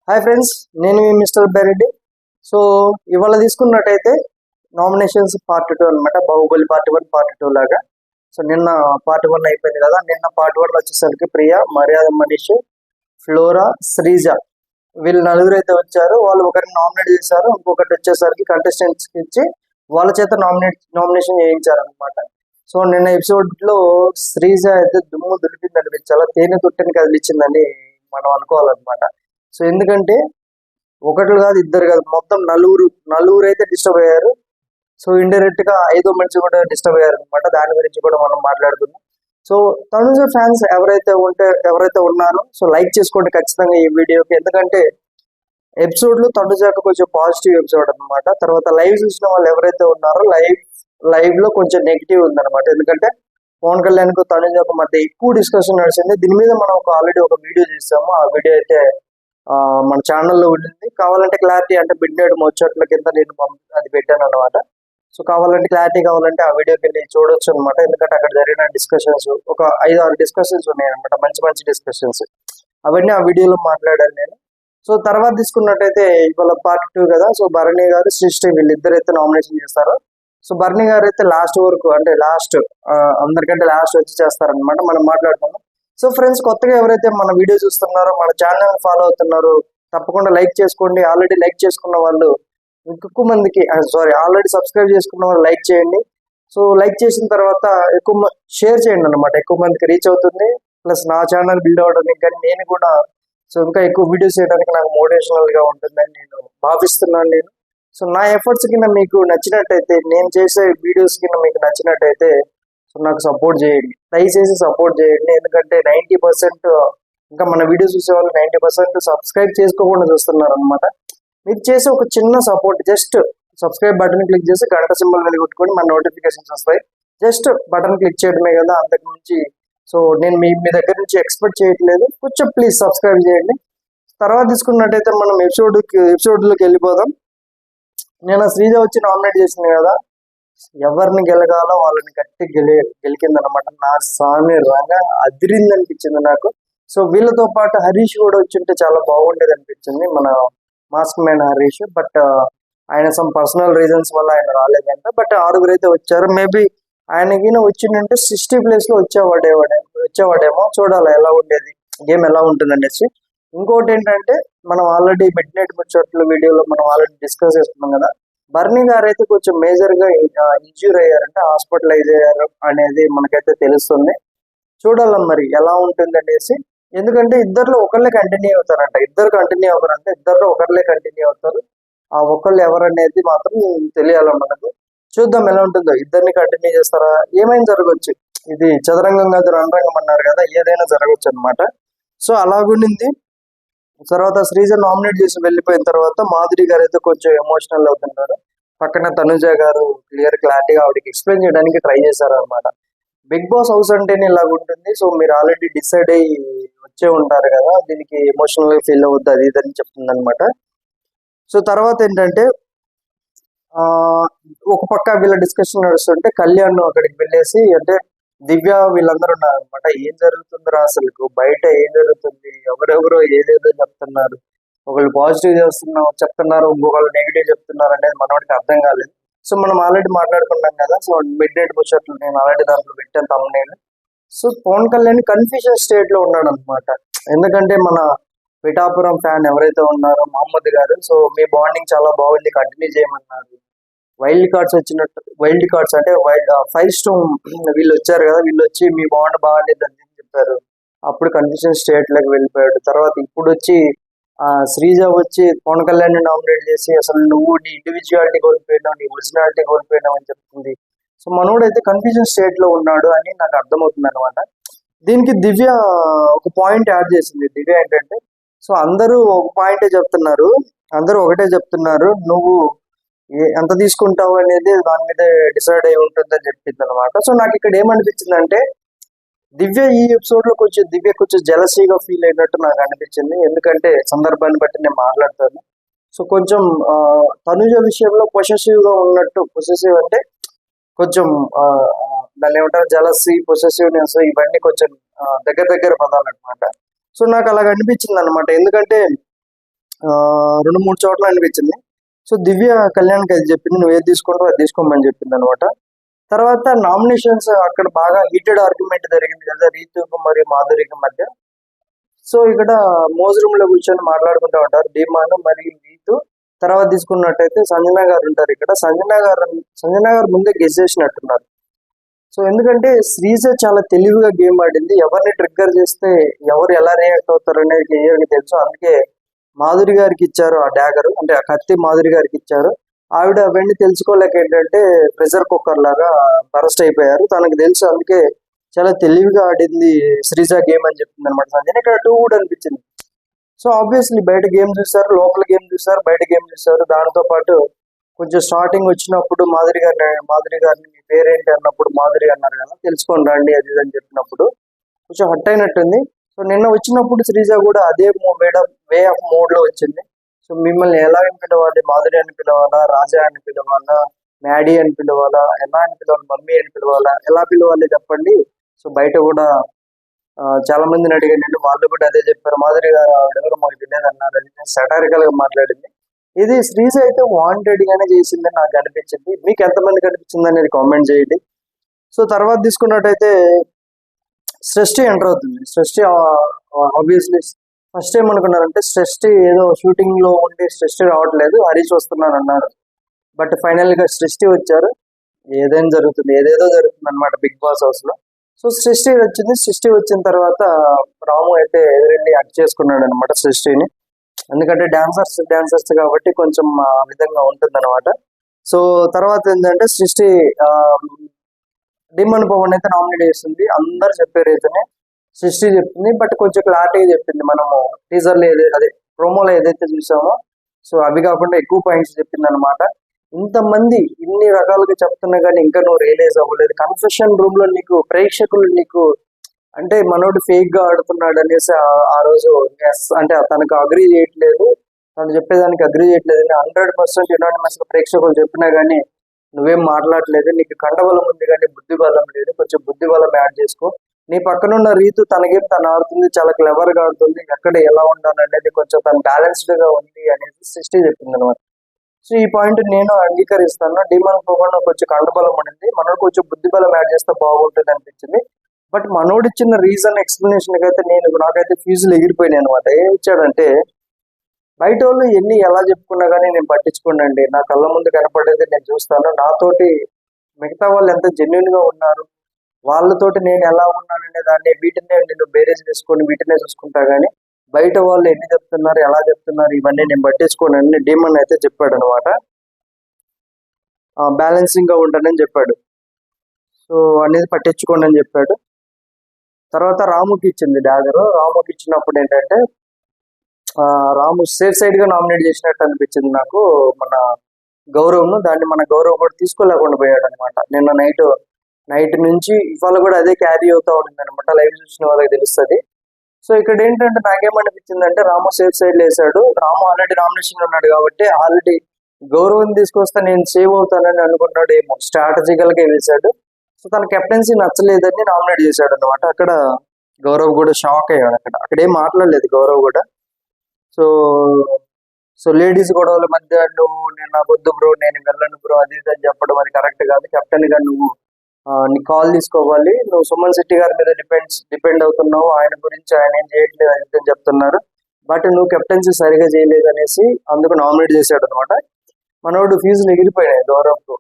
Hi friends, నేను మీ mister బెరెడ్డి. So ఇవాళ తీసుకున్నట్టయితే నామినేషన్స్ పార్ట్ 2 అనమాట. బాహుబలి పార్ట్ 1 పార్ట్ 2 లాగా. సో నిన్న పార్ట్ 1 అయిపోయింది కదా. నిన్న పార్ట్ 1 వచ్చేసరికి ప్రియా, మర్యాద మనీష్, ఫ్లోరా, శ్రీజ వీళ్ళు నలుగురు అయితే వచ్చారు. వాళ్ళు ఒకరిని నామినేట్ చేశారు, ఇంకొకటి వచ్చేసరికి కంటెస్టెంట్స్ ఇచ్చి వాళ్ళ చేత నామినేషన్ చేయించారు అనమాట. సో నిన్న ఎపిసోడ్ లో శ్రీజ అయితే దుమ్ము దులిపింది అనిపించాలి, తేనె తుట్టని కదిలిచ్చిందని మనం అనుకోవాలన్నమాట. సో ఎందుకంటే ఒకటి కాదు, ఇద్దరు కాదు, మొత్తం నలుగురు అయితే డిస్టర్బ్ అయ్యారు. సో ఇండైరెక్ట్ గా 5వ మనిషి కూడా డిస్టర్బ్ అయ్యారు అనమాట. దాని గురించి కూడా మనం మాట్లాడుతున్నాం. సో తనుజ ఫ్యాన్స్ ఎవరైతే ఉన్నారో సో లైక్ చేసుకోండి ఖచ్చితంగా ఈ వీడియోకి. ఎందుకంటే ఎపిసోడ్ లో తనుజకు కొంచెం పాజిటివ్ ఎపిసోడ్ అనమాట. తర్వాత లైవ్ చూసిన వాళ్ళు ఎవరైతే ఉన్నారో లైవ్ లో కొంచెం నెగిటివ్ ఉందన్నమాట. ఎందుకంటే పవన్ కళ్యాణ్ కు తనుజకు మధ్య ఎక్కువ డిస్కషన్ నడిచింది. దీని మీద మనం ఆల్రెడీ ఒక వీడియో చేసాము. ఆ వీడియో అయితే మన ఛానల్లో ఉంటుంది. కావాలంటే క్లారిటీ అంటే బిడ్ నైట్ ముచ్చట్ల కింద నేను అది పెట్టాను అనమాట. సో కావాలంటే క్లారిటీ కావాలంటే ఆ వీడియోకి వెళ్ళి చూడొచ్చు అనమాట. ఎందుకంటే అక్కడ జరిగిన డిస్కషన్స్ ఒక 5-6 డిస్కషన్స్ ఉన్నాయి అనమాట, మంచి మంచి డిస్కషన్స్. అవన్నీ ఆ వీడియోలో మాట్లాడాను నేను. సో తర్వాత తీసుకున్నట్టయితే ఇవాళ పార్ట్ 2 కదా. సో భరణి గారు, సృష్టి వీళ్ళిద్దరైతే నామినేషన్ చేస్తారు. సో భరణి గారు అయితే లాస్ట్ వరకు, అంటే అందరికంటే లాస్ట్ వచ్చి చేస్తారనమాట. మనం మాట్లాడుకున్నాం. సో ఫ్రెండ్స్, కొత్తగా ఎవరైతే మన వీడియో చూస్తున్నారో, మన ఛానల్ ఫాలో అవుతున్నారో తప్పకుండా లైక్ చేసుకోండి. ఆల్రెడీ లైక్ చేసుకున్న వాళ్ళు ఎక్కువ మందికి, ఆల్రెడీ సబ్స్క్రైబ్ చేసుకున్న వాళ్ళు లైక్ చేయండి. సో లైక్ చేసిన తర్వాత ఎక్కువ షేర్ చేయండి అనమాట. ఎక్కువ మందికి రీచ్ అవుతుంది. ప్లస్ నా ఛానల్ బిల్డ్ అవడానికి కానీ నేను కూడా సో ఇంకా ఎక్కువ వీడియోస్ చేయడానికి నాకు మోటివేషనల్ గా ఉంటుందని నేను భావిస్తున్నాను నేను. సో నా ఎఫర్ట్స్ కింద మీకు నచ్చినట్టయితే, నేను చేసే వీడియోస్ కింద మీకు నచ్చినట్టయితే సో నాకు సపోర్ట్ చేయండి, దయచేసి సపోర్ట్ చేయండి. ఎందుకంటే 90% ఇంకా మన వీడియోస్ చూసే వాళ్ళు 90% సబ్స్క్రైబ్ చేసుకోకుండా చూస్తున్నారు అనమాట. మీరు చేసే ఒక చిన్న support, just subscribe button click చేసి గంట సింబల్ వెలుగొట్టుకొని మన నోటిఫికేషన్స్ వస్తాయి. జస్ట్ బటన్ క్లిక్ చేయడమే కదా, అంతకు మించి సో నేను మీ దగ్గర నుంచి ఎక్స్పెక్ట్ చేయట్లేదు. కొంచెం ప్లీజ్ సబ్స్క్రైబ్ చేయండి. తర్వాత తీసుకున్నట్టయితే మనం ఎపిసోడ్లోకి వెళ్ళిపోదాం. నేను శ్రీజ వచ్చి నామినేట్ చేసింది కదా, ఎవరిని గెలగాలో వాళ్ళని గట్టి గెలికింది అనమాట. నా స్వామి రంగా అదిరింది అనిపించింది నాకు. సో వీళ్ళతో పాటు హరీష్ కూడా వచ్చింటే చాలా బాగుండేది అనిపించింది, మన మాస్క్ మ్యాన్ హరీష్. బట్ ఆయన సమ్ పర్సనల్ రీజన్స్ వల్ల ఆయన రాలేదంట. బట్ 6 అయితే వచ్చారు. మేబీ ఆయనకి వచ్చిందంటే 60 ప్లేస్ లో వచ్చేవాడేమో. చూడాలి ఎలా ఉండేది, గేమ్ ఎలా ఉంటుంది అనేసి. ఇంకోటి ఏంటంటే, మనం ఆల్రెడీ మిడ్ నైట్ ముచ్చట్లు వీడియోలో మనం ఆల్రెడీ డిస్కస్ చేసుకున్నాం కదా. బర్నీ గారు అయితే కొంచెం మేజర్ గా ఇంజ్యూర్ అయ్యారంటే, హాస్పిటలైజ్ అయ్యారు అనేది మనకైతే తెలుస్తుంది. చూడాలి మరి ఎలా ఉంటుంది అనేసి. ఎందుకంటే ఇద్దరులో ఒకళ్ళే కంటిన్యూ అవుతారంట. ఇద్దరు కంటిన్యూ అవ్వరంటే ఇద్దరులో ఒకళ్ళే కంటిన్యూ అవుతారు. ఆ ఒకళ్ళు ఎవరనేది మాత్రం తెలియాలి మనకు. చూద్దాం ఎలా ఉంటుందో. ఇద్దరిని కంటిన్యూ చేస్తారా, ఏమైనా జరగవచ్చు. ఇది చదరంగం కాదు రణరంగం అన్నారు కదా, ఏదైనా జరగచ్చు అనమాట. సో అలాగుండింది. తర్వాత శ్రీజ నామినేట్ చేసి వెళ్ళిపోయిన తర్వాత మాధురి గారు అయితే కొంచెం ఎమోషనల్ అవుతున్నారు. పక్కన తనుజ గారు క్లారిటీగా ఆవిడకి ఎక్స్ప్లెయిన్ చేయడానికి ట్రై చేశారు అనమాట. బిగ్ బాస్ హౌస్ అంటేనే ఇలాగ ఉంటుంది. సో మీరు ఆల్రెడీ డిసైడ్ అయ్యి వచ్చే ఉంటారు కదా, దీనికి ఎమోషనల్ గా ఫీల్ అవుద్ది అది ఇదని చెప్తుంది అనమాట. సో తర్వాత ఏంటంటే ఒక పక్క వీళ్ళ డిస్కషన్ నడుస్తుంటే కళ్యాణ్ అక్కడికి వెళ్ళేసి, అంటే దివ్య వీళ్ళందరూ ఉన్నారు అనమాట. ఏం జరుగుతుందిరా అసలు బయట, ఏం జరుగుతుంది, ఎవరెవరో ఏదేదో చెప్తున్నారు, ఒకళ్ళు పాజిటివ్ చెప్తున్నారు, ఇంకొకళ్ళు నెగిటివ్ చెప్తున్నారు అనేది మనోడికి అర్థం కాలేదు. సో మనం ఆల్రెడీ మాట్లాడుకున్నాం కదా. సో మిడ్ నైట్ ముచ్చట్లు నేను ఆల్రెడీ దాంట్లో పెట్టాను తమ్మునేను. So Pawan Kalyan confusion state లో ఉన్నాడు అనమాట. ఎందుకంటే మన పిఠాపురం ఫ్యాన్ ఎవరైతే ఉన్నారో మహమ్మద్ గారు, సో మీ బాండింగ్ చాలా బాగుంది, కంటిన్యూ చేయమన్నారు. వైల్డ్ కార్డ్స్ అంటే 5 స్టోన్ వీళ్ళు వచ్చారు కదా, వీళ్ళు వచ్చి మీ బాండ్ బాగాలేదు అని చెప్పారు. అప్పుడు కన్ఫ్యూజన్ స్టేట్ లోకి వెళ్ళిపోయాడు. తర్వాత ఇప్పుడు వచ్చి శ్రీజ వచ్చి పవన్ కళ్యాణ్ నామినేట్ చేసి అసలు నువ్వు నీ ఇండివిజువాలిటీ కోల్పోయినావు, నీ ఒరిజినాలిటీ కోల్పోయినావు అని చెప్తుంది. సో మనోడు అయితే కన్ఫ్యూజన్ స్టేట్ లో ఉన్నాడు అని నాకు అర్థమవుతుంది అనమాట. దీనికి దివ్య ఒక పాయింట్ యాడ్ చేసింది. దివ్య ఏంటంటే, సో అందరూ ఒక పాయింటే చెప్తున్నారు, అందరూ ఒకటే చెప్తున్నారు, నువ్వు ఎంత తీసుకుంటావు అనేది దాని మీద డిసైడ్ అయి ఉంటుందని చెప్పింది అనమాట. సో నాకు ఇక్కడ ఏమనిపించింది అంటే, దివ్య ఈ ఎపిసోడ్ లో కొంచెం జెలసీగా ఫీల్ అయినట్టు నాకు అనిపించింది. ఎందుకంటే సందర్భాన్ని బట్టి నేను మాట్లాడతాను. సో కొంచెం తనుజ విషయంలో పొసెసివ్ అంటే కొంచెం దాన్ని ఏమంటారు, జెలసీ, పొసెసివ్నెస్, ఇవన్నీ కొంచెం దగ్గర పదాలు అనమాట. సో నాకు అలాగ అనిపించింది అనమాట. ఎందుకంటే రెండు మూడు చోట్ల అనిపించింది. సో దివ్య కళ్యాణ్కి అది చెప్పింది, నువ్వు ఏది తీసుకుంటావు అది తీసుకోమని చెప్పింది అనమాట. తర్వాత నామినేషన్స్ అక్కడ బాగా హీటెడ్ ఆర్గ్యుమెంట్ జరిగింది కదా రీతుకు మరియు మాధురికి మధ్య. సో ఇక్కడ మోజ్ రూమ్ లో కూర్చొని మాట్లాడుకుంటూ ఉంటారు ధీమాను మరియు రీతు. తర్వాత తీసుకున్నట్టయితే సంజన గారు ఉంటారు ఇక్కడ. సంజన గారు ముందే గెస్ చేసినట్టున్నారు. సో ఎందుకంటే శ్రీజ చాలా తెలివిగా గేమ్ ఆడింది. ఎవరిని ట్రిగ్గర్ చేస్తే ఎవరు ఎలా రియాక్ట్ అవుతారు అనేది క్లియర్ గా తెలుసు. అందుకే మాధురి గారికి ఇచ్చారు ఆ డాగర్, అంటే ఆ కత్తి మాధురి గారికి ఇచ్చారు. ఆవిడ అవన్నీ తెలుసుకోలేక ఏంటంటే ప్రెషర్ కుక్కర్ లాగా బరస్ట్ అయిపోయారు. తనకు తెలుసు, అందుకే చాలా తెలివిగా ఆడింది శ్రీజ గేమ్ అని చెప్తుంది అనమాట సంజన. ఇక్కడ 2 కూడా అనిపించింది. సో ఆబ్వియస్లీ బయట గేమ్ చూసారు, లోపల గేమ్ చూసారు, బయట గేమ్ చూసారు. దాంతో పాటు కొంచెం స్టార్టింగ్ వచ్చినప్పుడు మాధురి గారిని మీ పేరేంటి అన్నప్పుడు మాధురి అన్నారు కదా, తెలుసుకోండి రండి అది ఇది అని చెప్పినప్పుడు కొంచెం హట్ అయినట్టుంది. సో నిన్న వచ్చినప్పుడు శ్రీజ కూడా అదే వే ఆఫ్ మోడ్ లో వచ్చింది. సో మిమ్మల్ని ఎలా అని పిలవాలి, మాధురి అని పిలవాలా, రాజా అని పిలవాలా, మ్యాడీ అని పిలవాలా, ఎలా అని పిలవాలి, మమ్మీ అని పిలవాలా, ఎలా పిలవాలి చెప్పండి. సో బయట కూడా చాలా మందిని అడిగాను, వాళ్ళు కూడా అదే చెప్పారు. మాధురి గారు ఆవిడెవరు మాకు తెలియదు అన్నారు. అది సెటారికల్ గా మాట్లాడింది. ఇది శ్రీజ అయితే వాంటెడ్ గానే చేసిందని నాకు అనిపించింది. మీకు ఎంతమందికి అనిపించింది అనేది కామెంట్ చేయండి. సో తర్వాత తీసుకున్నట్టయితే సృష్టి ఎంటర్ అవుతుంది. సృష్టి ఆబ్వియస్లీ ఫస్ట్ ఏమనుకున్నారంటే సృష్టి ఏదో షూటింగ్ లో ఉండి సృష్టి రావట్లేదు, హరీష్ వస్తున్నాను అన్నారు. బట్ ఫైనల్ గా సృష్టి వచ్చారు. ఏదేదో జరుగుతుంది అనమాట బిగ్ బాస్ హౌస్ లో. సో సృష్టి వచ్చింది. సృష్టి వచ్చిన తర్వాత రాము అయితే ఎదురెళ్ళి హక్ చేసుకున్నాడు అనమాట సృష్టిని. ఎందుకంటే డాన్సర్స్ కాబట్టి కొంచెం ఆ విధంగా ఉంటుంది అనమాట. సో తర్వాత ఏంటంటే సృష్టి డిమన్ పవన్ అయితే నామినేట్ చేస్తుంది. అందరు చెప్పారు అయితేనే సృష్టి చెప్పింది, బట్ కొంచెం క్లారిటీగా చెప్పింది. మనము టీజర్ లో అదే ప్రోమోలో ఏదైతే చూసామో సో అవి కాకుండా ఎక్కువ పాయింట్స్ చెప్పింది అనమాట. ఇంతమంది ఇన్ని రకాలుగా చెప్తున్నా కానీ ఇంకా నువ్వు రియలైజ్ అవ్వలేదు. కన్ఫెషన్ రూమ్ లో నీకు ప్రేక్షకులు నీకు అంటే మనోడు ఫేక్ గా ఆడుతున్నాడు అనేసి ఆ రోజు అంటే తనకు అగ్రీ చేయట్లేదు, తను చెప్పేదానికి అగ్రీ చేయట్లేదు అని 100% యునానిమస్ గా ప్రేక్షకులు చెప్పినా గానీ నువ్వేం మాట్లాడలేదు. నీకు కండబలం ఉంది కానీ బుద్ధి బలం లేదు, కొంచెం బుద్ధి బలం యాడ్ చేసుకో. నీ పక్కనున్న రీతు తన గేమ్ తను ఆడుతుంది, చాలా క్లెవర్ గా ఆడుతుంది, ఎక్కడ ఎలా ఉండాలి అనేది కొంచెం తను బ్యాలెన్స్డ్ గా ఉంది అనేది సృష్టి చెప్పింది అనమాట. సో ఈ పాయింట్ నేను అంగీకరిస్తాను. డిమాండ్ పోకుండా కొంచెం కండబలం ఉండింది, మనోడు కొంచెం బుద్ధి బలం యాడ్ చేస్తే బాగుంటుంది అనిపించింది. బట్ మనోడు ఇచ్చిన రీజన్ ఎక్స్ప్లెనేషన్ అయితే నాకైతే ఫీజులు ఎగిరిపోయినాయి అనమాట. ఏం ఇచ్చాడంటే బయట వాళ్ళు ఎన్ని ఎలా చెప్పుకున్నా కానీ నేను పట్టించుకోండి, నా కళ్ళ ముందు కనపడేది నేను చూస్తాను. నాతోటి మిగతా వాళ్ళు ఎంత జెన్యున్ గా ఉన్నారు, వాళ్ళతోటి నేను ఎలా ఉన్నాననే దాన్ని వీటినే నేను బేరేజ్ చేసుకొని వీటినే చూసుకుంటా గానీ బయట వాళ్ళు ఎన్ని చెప్తున్నారు, ఎలా చెప్తున్నారు ఇవన్నీ నేను పట్టించుకోండి అని డీమన్ అయితే చెప్పాడు అనమాట. బ్యాలెన్సింగ్ గా ఉంటానని చెప్పాడు. సో అనేది పట్టించుకోండి అని చెప్పాడు. తర్వాత రాముకి ఇచ్చింది డాగర్. రాముకి ఇచ్చినప్పుడు ఏంటంటే రాము సేఫ్ సైడ్ గా నామినేట్ చేసినట్టు అనిపించింది నాకు మన గౌరవ్ను. దాన్ని మన గౌరవ్ కూడా తీసుకోలేకుండా పోయాడు అనమాట. నిన్న నైట్ నుంచి ఇవాళ కూడా అదే క్యారీ అవుతా ఉంటుంది అనమాట. లైవ్ చూసిన వాళ్ళకి తెలుస్తుంది. సో ఇక్కడ ఏంటంటే నాకేమనిపించింది అంటే రాము సేఫ్ సైడ్ వేసాడు. రాము ఆల్రెడీ నామినేషన్ ఉన్నాడు కాబట్టి ఆల్రెడీ గౌరవం తీసుకొస్తే నేను సేవ్ అవుతానని అనుకున్నాడు ఏమో, స్ట్రాటజికల్ గా వేశాడు. సో తన కెప్టెన్సీ నచ్చలేదని నామినేట్ చేశాడు అనమాట. అక్కడ గౌరవ్ కూడా షాక్ అయ్యాడు. అక్కడ ఏం మాట్లాడలేదు గౌరవ్ కూడా. సో లేడీస్ గొడవల మధ్య నువ్వు నేను నాకు వద్దు బ్రో, నేను వెళ్ళను బ్రో అది ఇది అని చెప్పడం అది కరెక్ట్ కాదు. కెప్టెన్ గా నువ్వు నీ కాల్ తీసుకోవాలి. నువ్వు సుమన్ శెట్టి గారి మీద డిపెండ్ అవుతున్నావు, ఆయన గురించి ఆయన ఏం చేయట్లేదు అని చెప్తున్నారు. బట్ నువ్వు కెప్టెన్సీ సరిగా చేయలేదు అనేసి అందుకు నామినేట్ చేశాడు అనమాట. మనోడు ఫీజులు ఎగిరిపోయినాయి గౌరవ్కు.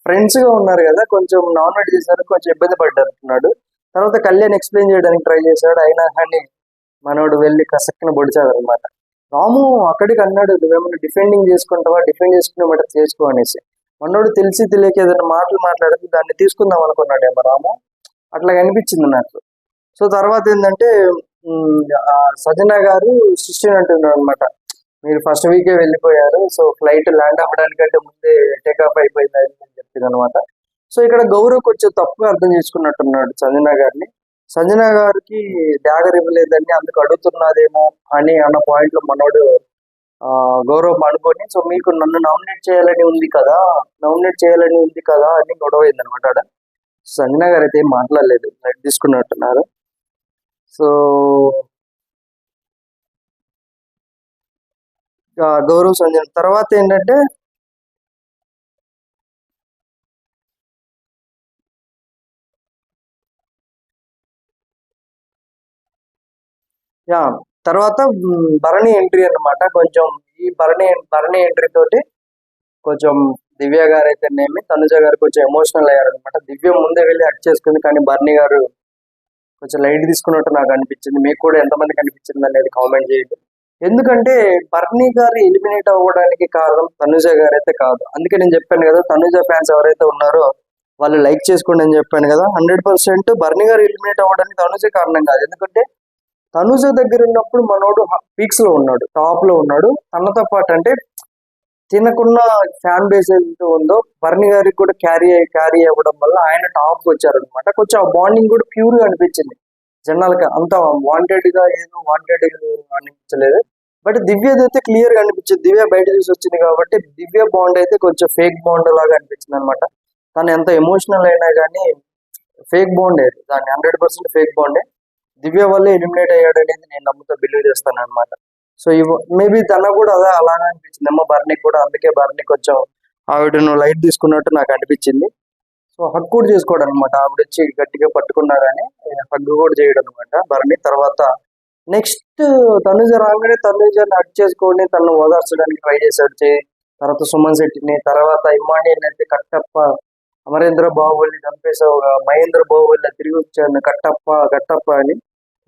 ఫ్రెండ్స్ గా ఉన్నారు కదా, కొంచెం నామినేట్ చేశారు, కొంచెం ఇబ్బంది పడ్డారు. తర్వాత కళ్యాణ్ ఎక్స్ప్లెయిన్ చేయడానికి ట్రై చేశాడు, అయినా కానీ మనోడు వెళ్ళి కసక్కిన పొడిచాడు అనమాట. రాము అక్కడికి అన్నాడు, నువ్వేమన్నా డిఫెండింగ్ చేసుకుంటావా, డిఫెండ్ చేసుకునే మాట చేసుకో అనేసి. మనోడు తెలిసి తెలియక ఏదైనా మాటలు మాట్లాడితే దాన్ని తీసుకుందాం అనుకున్నాడేమో రాము, అట్లా అనిపించింది నాకు. సో తర్వాత ఏంటంటే సజన గారు సృష్టిని అంటున్నారు అనమాట, మీరు ఫస్ట్ వీకే వెళ్ళిపోయారు, సో ఫ్లైట్ ల్యాండ్ అవ్వడానికంటే ముందే టేకాఫ్ అయిపోయింది అని చెప్పింది అనమాట. సో ఇక్కడ గౌరవ్ కొంచెం తప్పుగా అర్థం చేసుకున్నట్టున్నాడు సంజన గారికి డాగర్ ఇవ్వలేదని అందుకు అడుగుతున్నదేమో అని అన్న పాయింట్ లో మనోడు గౌరవ్ అనుకొని, సో మీకు నన్ను నామినేట్ చేయాలని ఉంది కదా అని గొడవైంది అనమాట. సంజన గారు అయితే ఏం మాట్లాడలేదు, తీసుకున్నట్టున్నారు. సో గౌరవ్ సంజన తర్వాత ఏంటంటే యా తర్వాత భరణి ఎంట్రీ అన్నమాట. కొంచెం ఈ భరణి ఎంట్రీ తోటి కొంచెం దివ్య గారు అయితేనేమి తనుజ గారు కొంచెం ఎమోషనల్ అయ్యారనమాట. దివ్య ముందే వెళ్ళి హక్ చేసుకుంది, కానీ భరణి గారు కొంచెం లైట్ తీసుకున్నట్టు నాకు అనిపించింది. మీకు కూడా ఎంతమందికి అనిపించింది అనేది కామెంట్ చేయండి. ఎందుకంటే బర్నీ గారు ఎలిమినేట్ అవ్వడానికి కారణం తనుజ గారు అయితే కాదు. అందుకే నేను చెప్పాను కదా, తనుజ ఫ్యాన్స్ ఎవరైతే ఉన్నారో వాళ్ళు లైక్ చేసుకోండి అని చెప్పాను కదా. 100% బర్నీ గారు ఎలిమినేట్ అవ్వడానికి తనుజ కారణం కాదు. ఎందుకంటే తనుజ దగ్గర ఉన్నప్పుడు మనోడు పీక్స్ లో ఉన్నాడు, టాప్ లో ఉన్నాడు. తనతో పాటు అంటే తినకున్న ఫ్యాన్ బేస్ ఏదైతే ఉందో బర్నీ గారికి కూడా క్యారీ అవ్వడం వల్ల ఆయన టాప్ వచ్చారనమాట. కొంచెం ఆ బాండింగ్ కూడా ప్యూర్ గా అనిపించింది జనాలకి. అంత వాంటెడ్ గా అనిపించలేదు. బట్ దివ్యది అయితే క్లియర్ గా అనిపించింది. దివ్య బయట చూసి వచ్చింది కాబట్టి దివ్య బాండ్ అయితే కొంచెం ఫేక్ బాండ్ లాగా అనిపించింది అనమాట. తను ఎంత ఎమోషనల్ అయినా కానీ ఫేక్ బాండే, దాన్ని 100% ఫేక్ బాండే. దివ్య వల్ల ఎలిమినేట్ అయ్యాడు అనేది నేను నమ్ముతా, బిలీవ్ చేస్తాను అనమాట. సో మేబీ తన కూడా అదే అలానే అనిపించింది అమ్మ బర్నీకి కూడా. అందుకే బర్నీ కొంచెం ఆవిడను లైట్ తీసుకున్నట్టు నాకు అనిపించింది. సో హగ్ కూడా చేసుకోవడం అనమాట. ఆవిడ వచ్చి గట్టిగా పట్టుకున్నా కానీ హగ్ కూడా చేయడం అనమాట బర్నీ. తర్వాత నెక్స్ట్ తనుజ రాగానే తనుజని హగ్ చేసుకొని తను ఓదార్చడానికి ట్రై చేశాడు. తర్వాత సుమన్ శెట్టిని, తర్వాత ఇమ్మానియన్ అయితే కట్టప్ప, అమరేంద్ర బాహుబలి చంపేసావు, మహేంద్ర బాహుబలి తిరిగి వచ్చాను కట్టప్ప అని.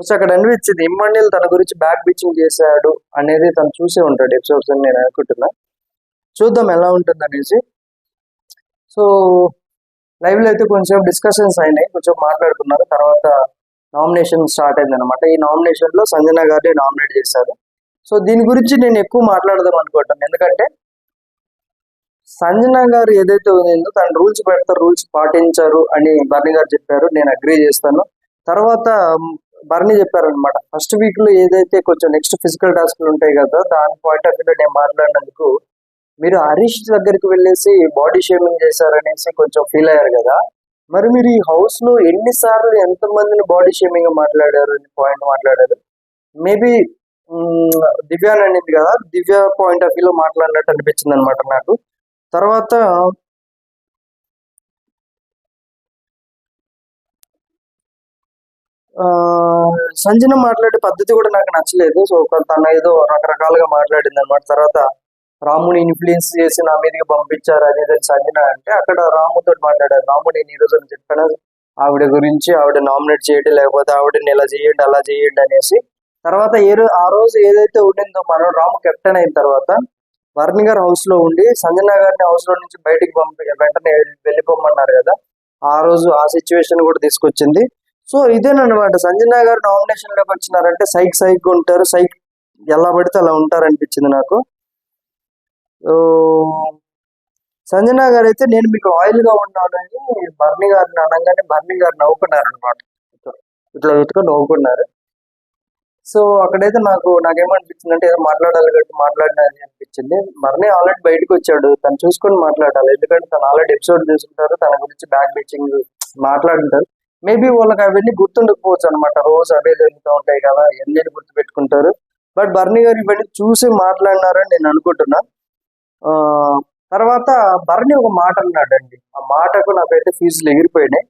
సో అక్కడ అనిపించింది ఇమ్మాన్యుల్ తన గురించి బ్యాక్ బిచ్చింగ్ చేశాడు అనేది తను చూసే ఉంటాడు ఎపిసోడ్స్ అని నేను అనుకుంటున్నా. చూద్దాం ఎలా ఉంటుంది అనేసి. సో లైవ్ లో అయితే కొంచెం డిస్కషన్స్ అయినాయి, కొంచెం మాట్లాడుకున్నారు. తర్వాత నామినేషన్ స్టార్ట్ అయింది అనమాట. ఈ నామినేషన్ లో సంజన గారిని నామినేట్ చేశారు. సో దీని గురించి నేను ఎక్కువ మాట్లాడదాం అనుకుంటాను. ఎందుకంటే సంజన గారు ఏదైతే ఉందో తన రూల్స్ పెడతారు, రూల్స్ పాటించారు అని బర్నీ గారు చెప్పారు. నేను అగ్రీ చేస్తాను. తర్వాత బర్నీ చెప్పారనమాట, ఫస్ట్ వీక్ లో ఏదైతే కొంచెం నెక్స్ట్ ఫిజికల్ టాస్క్లు ఉంటాయి కదా, దాని పాయింట్ ఆఫ్ వ్యూ నేను మాట్లాడినందుకు మీరు హరీష్ దగ్గరికి వెళ్ళేసి బాడీ షేమింగ్ చేశారనేసి కొంచెం ఫీల్ అయ్యారు కదా. మరి మీరు ఈ హౌస్ లో ఎన్నిసార్లు ఎంతమందిని బాడీ షేమింగ్ మాట్లాడారు పాయింట్ మాట్లాడారు. మేబీ దివ్య అని అనింది కదా, దివ్య పాయింట్ ఆఫ్ వ్యూ లో మాట్లాడినట్టు అనిపించింది అనమాట నాకు. తర్వాత సంజన మాట్లాడే పద్ధతి కూడా నాకు నచ్చలేదు. సో తన ఏదో రకరకాలుగా మాట్లాడింది అనమాట. తర్వాత రాముని ఇన్ఫ్లుయెన్స్ చేసి నా మీదకి పంపించారు అనేది సంజన అంటే, అక్కడ రాముతో మాట్లాడారు. రాము నేను ఈ రోజు చెప్పాను ఆవిడ గురించి, ఆవిడ నామినేట్ చేయండి, లేకపోతే ఆవిడని ఇలా చేయండి అలా చేయండి అనేసి. తర్వాత ఆ రోజు ఏదైతే ఉండిందో మనం రాము కెప్టెన్ అయిన తర్వాత వర్ణి గారు హౌస్ లో ఉండి సంజన గారిని హౌస్ లో నుంచి బయటికి వెంటనే వెళ్ళిపోమన్నారు కదా, ఆ రోజు ఆ సిచ్యువేషన్ కూడా తీసుకొచ్చింది. సో ఇదేనమాట, సంజన గారు నామినేషన్ లోకి వచ్చినారంటే సైక్ ఉంటారు, ఎలా పడితే అలా ఉంటారు అనిపించింది నాకు. సంజన గారు అయితే నేను మీకు ఆయిల్ గా ఉన్నానని బర్నీ గారిని అనగానే బర్నీ గారు నవ్వుకున్నారు అనమాట. ఇట్లా వెతుకొని నవ్వుకున్నారు. సో అక్కడైతే నాకేమనిపించింది అంటే ఏదో మాట్లాడాలి కాబట్టి మాట్లాడాలని అనిపించింది. బర్నీ ఆల్రెడీ బయటకు వచ్చాడు, తను చూసుకొని మాట్లాడాలి. ఎందుకంటే తను ఆల్రెడీ ఎపిసోడ్ చూసుంటారు, తన గురించి బ్యాక్ బిచ్చింగ్ మాట్లాడుంటారు. మేబీ వాళ్ళకి అవన్నీ గుర్తుండకపోవచ్చు అనమాట. రోజు అవే జరుగుతూ ఉంటాయి కదా, ఎన్ని గుర్తు పెట్టుకుంటారు. బట్ బర్నీ గారు ఇవన్నీ చూసి మాట్లాడినారని నేను అనుకుంటున్నా. తర్వాత బర్నీ ఒక మాట అన్నాడండి, ఆ మాటకు నాకైతే ఫీజులు ఎగిరిపోయినాయి.